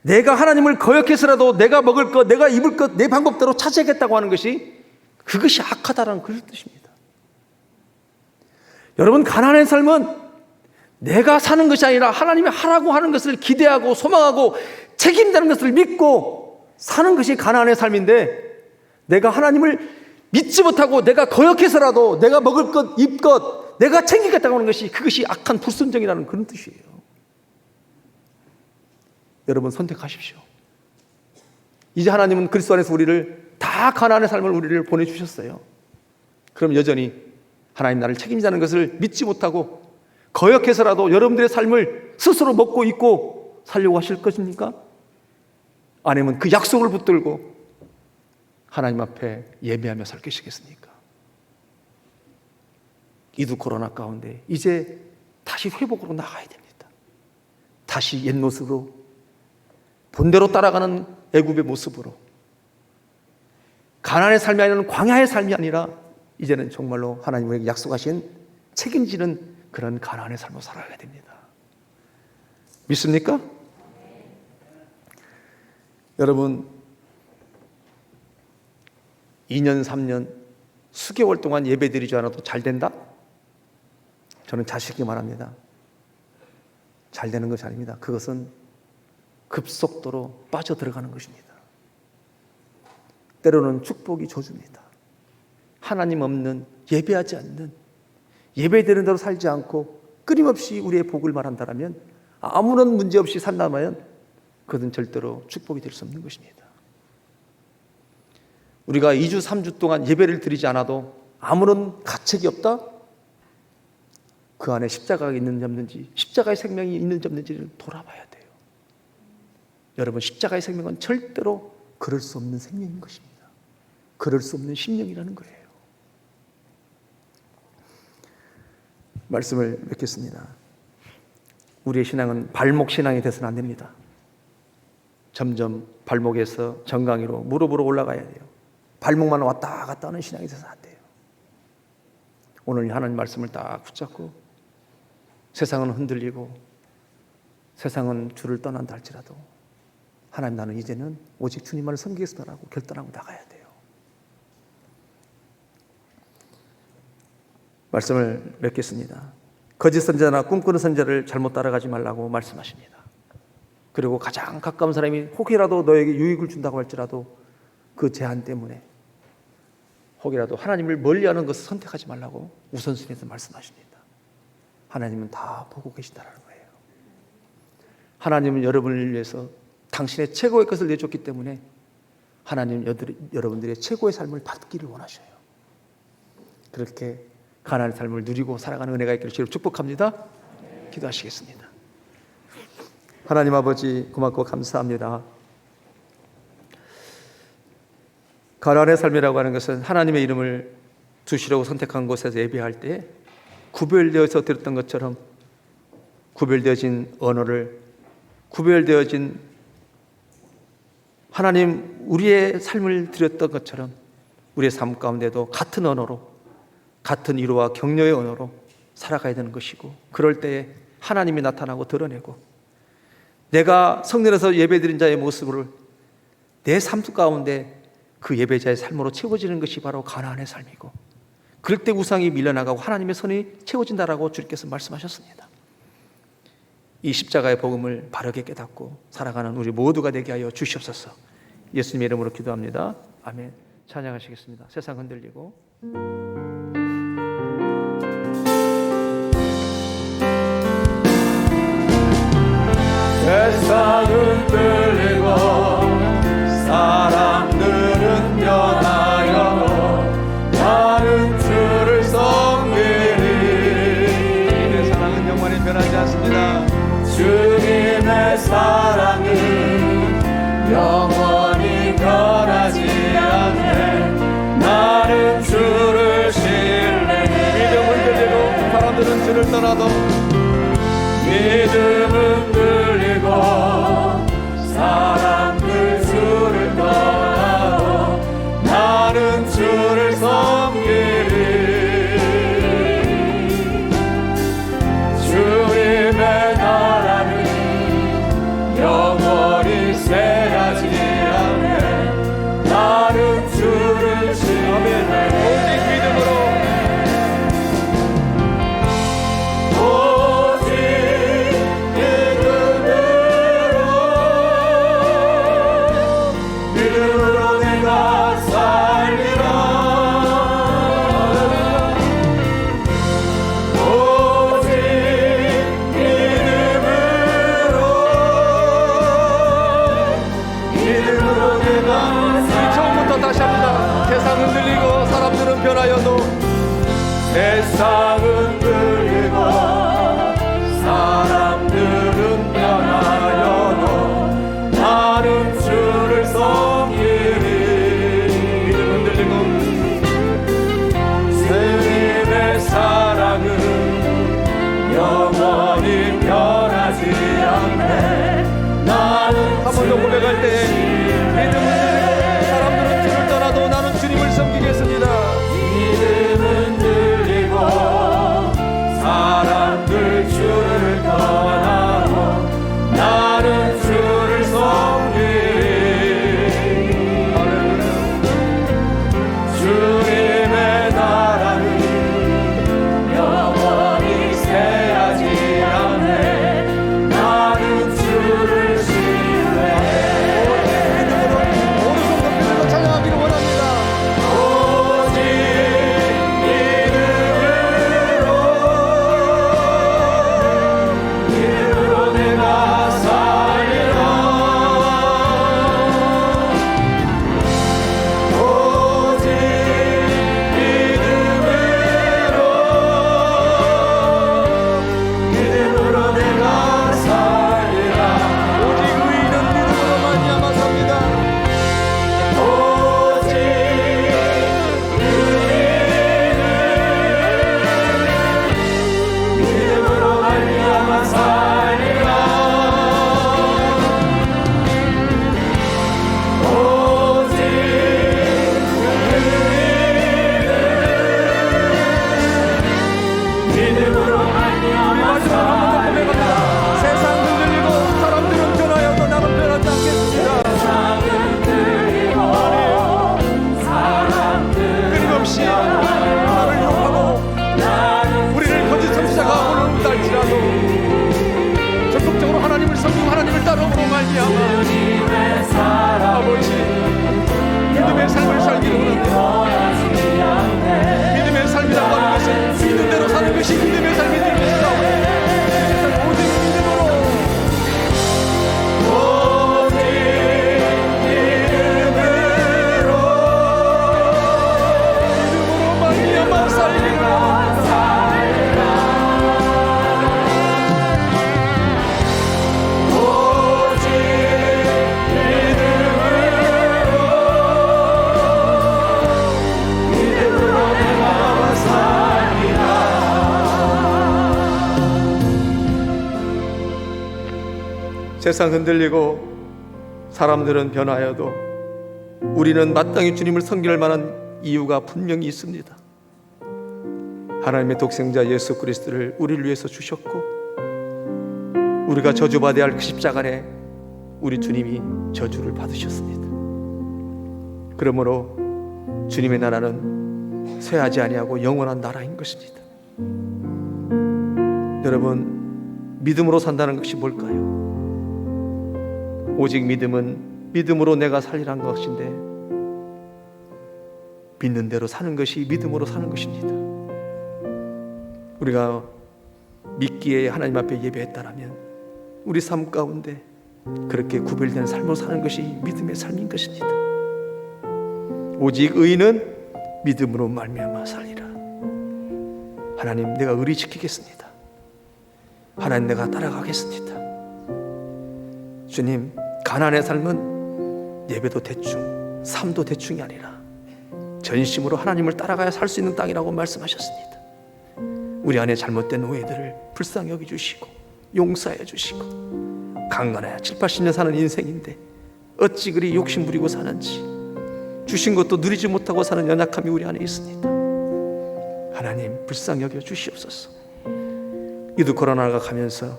내가 하나님을 거역해서라도 내가 먹을 것, 내가 입을 것, 내 방법대로 찾아야겠다고 하는 것이, 그것이 악하다라는 그런 뜻입니다. 여러분, 가나안의 삶은 내가 사는 것이 아니라 하나님이 하라고 하는 것을 기대하고 소망하고 책임다는 것을 믿고 사는 것이 가나안의 삶인데, 내가 하나님을 믿지 못하고 내가 거역해서라도 내가 먹을 것, 입 것, 내가 챙기겠다고 하는 것이, 그것이 악한 불순종이라는 그런 뜻이에요. 여러분, 선택하십시오. 이제 하나님은 그리스도 안에서 우리를 다 가나안의 삶을 우리를 보내주셨어요. 그럼 여전히 하나님 나를 책임지는 것을 믿지 못하고 거역해서라도 여러분들의 삶을 스스로 먹고 입고 살려고 하실 것입니까? 아니면 그 약속을 붙들고 하나님 앞에 예배하며 살 것이겠습니까? 이두 코로나 가운데 이제 다시 회복으로 나가야 됩니다. 다시 옛 모습으로, 본대로 따라가는 애굽의 모습으로, 가나안의 삶이 아니라 광야의 삶이 아니라 이제는 정말로 하나님 우리에게 약속하신 책임지는 그런 가나안의 삶을 살아가야 됩니다. 믿습니까? 여러분, 2년, 3년, 수개월 동안 예배드리지 않아도 잘 된다? 저는 자신 있게 말합니다. 잘 되는 것이 아닙니다. 그것은 급속도로 빠져들어가는 것입니다. 때로는 축복이 저주입니다. 하나님 없는, 예배하지 않는, 예배되는 대로 살지 않고 끊임없이 우리의 복을 말한다면, 아무런 문제 없이 산다면 그것은 절대로 축복이 될 수 없는 것입니다. 우리가 2주, 3주 동안 예배를 드리지 않아도 아무런 가책이 없다? 그 안에 십자가가 있는지 없는지, 십자가의 생명이 있는지 없는지를 돌아봐야 돼요. 여러분, 십자가의 생명은 절대로 그럴 수 없는 생명인 것입니다. 그럴 수 없는 심령이라는 거예요. 말씀을 맺겠습니다. 우리의 신앙은 발목 신앙이 돼서는 안 됩니다. 점점 발목에서 정강이로 무릎으로 올라가야 돼요. 발목만 왔다 갔다 하는 신앙이 돼서는 안 돼요. 오늘 하나님 말씀을 딱 붙잡고, 세상은 흔들리고 세상은 주를 떠난다 할지라도 하나님, 나는 이제는 오직 주님만을 섬기겠다라고 결단하고 나가야 돼요. 말씀을 맺겠습니다. 거짓 선자나 꿈꾸는 선자를 잘못 따라가지 말라고 말씀하십니다. 그리고 가장 가까운 사람이 혹이라도 너에게 유익을 준다고 할지라도 그 제한 때문에 혹이라도 하나님을 멀리하는 것을 선택하지 말라고 우선순위에서 말씀하십니다. 하나님은 다 보고 계시다는 거예요. 하나님은 여러분을 위해서 당신의 최고의 것을 내줬기 때문에 하나님은 여러분들의 최고의 삶을 받기를 원하셔요. 그렇게 가나안의 삶을 누리고 살아가는 은혜가 있기를 주로 축복합니다. 기도하시겠습니다. 하나님 아버지, 고맙고 감사합니다. 가나안의 삶이라고 하는 것은 하나님의 이름을 두시려고 선택한 곳에서 예배할 때 구별되어서 들었던 것처럼 구별되어진 언어를, 구별되어진 하나님 우리의 삶을 드렸던 것처럼 우리의 삶 가운데도 같은 언어로, 같은 위로와 격려의 언어로 살아가야 되는 것이고, 그럴 때에 하나님이 나타나고 드러내고, 내가 성전에서 예배드린 자의 모습을 내 삶 가운데 그 예배자의 삶으로 채워지는 것이 바로 가나안의 삶이고, 그럴 때 우상이 밀려나가고 하나님의 선이 채워진다라고 주님께서 말씀하셨습니다. 이 십자가의 복음을 바르게 깨닫고 살아가는 우리 모두가 되게 하여 주시옵소서. 예수님의 이름으로 기도합니다. 아멘. 찬양하시겠습니다. 세상 흔들리고 세상 흔들리고 사람들은 변하여도 나는 주를 섬기리. 주님의 사랑은 영원히 변하지 않습니다. 주님의 사랑은 영원히 변하지 않네. 나는 주를 신뢰해. 믿음을 들리고 사람들은 주를 떠나도 믿음은 들리고 사람들 주를 떠나도 나는 주를 섬기리. 주님의 나라는 영원히 새하지 않네. 나는 주를 신뢰해. 오직 믿음으로 믿음으로 내가 살리라. 오직 믿음으로 내가 우리 처음부터 다시 합니다. 세상 흔들리고 사람들은 변하여도 세상 흔들리고 사람들은 변하여도 나는 주를 섬기리. 믿음 흔들리고 주님의 사랑은 영원히 변하지 않네. 나는 한 번 더 고백할 때 믿음 흔들리고 사람들은 주를 떠나도 나는 주님을 섬기겠습니다. 믿음은 들리고 사람들 주를 떠나도 나는 주를 섬기리. 주님의 나라는 영원히 새하지 않네. 나는 주를 신뢰해. 오른손 찬양하기를 원합니다. 오직 믿음으로 내가 살리라. 오직 믿음으로 내가 살리라. 오직 의인은 믿음으로 말미암아 삽니다. 오직 믿음으로 말미암아 살리라. 오직 믿음으로 말미암아 살리라. 세상 흔들리고 사람들은 변하여도 나는 변하지 않겠습니다. 끊임없이 나를 욕하고 우리를 거짓 선지자가 오늘 딸지라도 적극적으로 하나님을 섬기고 하나님을 따르므로 말미암아 아버지 믿음의 삶을 살기를 원합니다. 믿음의 삶이라고 하는 것은 믿는 대로 사는 것이 믿음의 삶이 될 것이다. 오직 믿음으로 오직 믿음으로 말미암아 살기를 오직 믿음으로 내가 살리라. 세상 흔들리고 사람들은 변하여도 우리는 마땅히 주님을 섬길 만한 이유가 분명히 있습니다. 하나님의 독생자 예수 그리스도를 우리를 위해서 주셨고 우리가 저주받아야 할 그 십자가 안에 우리 주님이 저주를 받으셨습니다. 그러므로 주님의 나라는 쇠하지 아니하고 영원한 나라인 것입니다. 여러분, 믿음으로 산다는 것이 뭘까요? 오직 믿음은 믿음으로 내가 살리란 것인데 믿는 대로 사는 것이 믿음으로 사는 것입니다. 우리가 믿기에 하나님 앞에 예배했다라면 우리 삶 가운데 그렇게 구별된 삶으로 사는 것이 믿음의 삶인 것입니다. 오직 의인은 믿음으로 말미암아 살리라. 하나님, 내가 의리 지키겠습니다. 하나님, 내가 따라가겠습니다. 주님, 가난의 삶은 예배도 대충, 삶도 대충이 아니라 전심으로 하나님을 따라가야 살 수 있는 땅이라고 말씀하셨습니다. 우리 안에 잘못된 오해들을 불쌍히 여겨주시고 용서해 주시고, 강건해 7, 80년 사는 인생인데 어찌 그리 욕심부리고 사는지, 주신 것도 누리지 못하고 사는 연약함이 우리 안에 있습니다. 하나님 불쌍히 여겨 주시옵소서. 이도 코로나가 가면서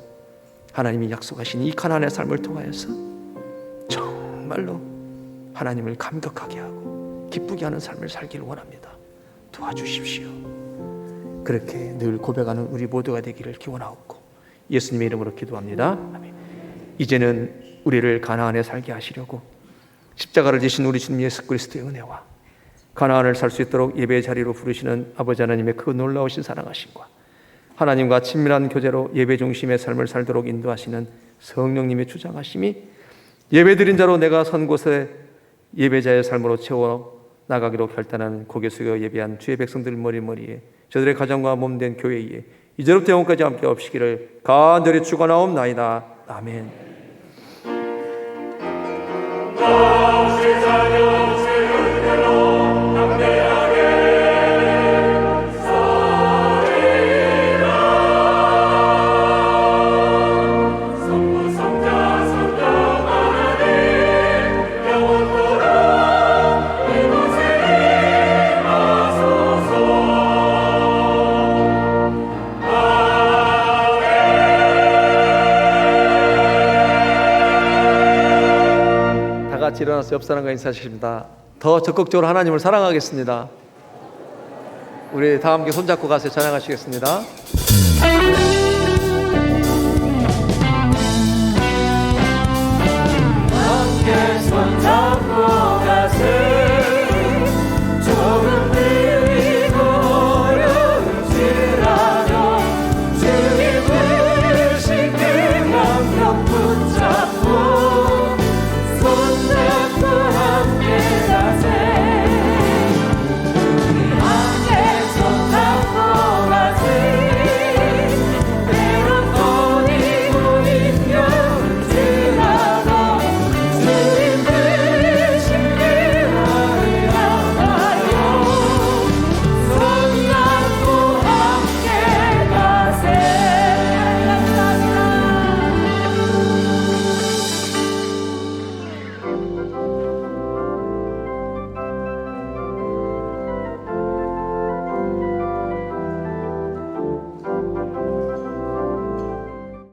하나님이 약속하신 이 가나안의 삶을 통하여서 정말로 하나님을 감격하게 하고 기쁘게 하는 삶을 살기를 원합니다. 도와주십시오. 그렇게 늘 고백하는 우리 모두가 되기를 기원하옵고 예수님의 이름으로 기도합니다. 아멘. 이제는 우리를 가나안에 살게 하시려고 십자가를 지신 우리 주님 예수 그리스도의 은혜와 가나안을 살 수 있도록 예배의 자리로 부르시는 아버지 하나님의 그 놀라우신 사랑하심과 하나님과 친밀한 교제로 예배 중심의 삶을 살도록 인도하시는 성령님의 주장하심이 예배드린 자로 내가 선 곳에 예배자의 삶으로 채워 나가기로 결단하는 고개 숙여 예배한 주의 백성들 머리머리에 저들의 가정과 몸된 교회에 이제부터 영원까지 함께 없시기를 간절히 축원하옵나이다. 아멘. 같이 일어나서 옆 사람과 인사하십니다. 더 적극적으로 하나님을 사랑하겠습니다. 우리 다 함께 손잡고 가서 찬양하시겠습니다.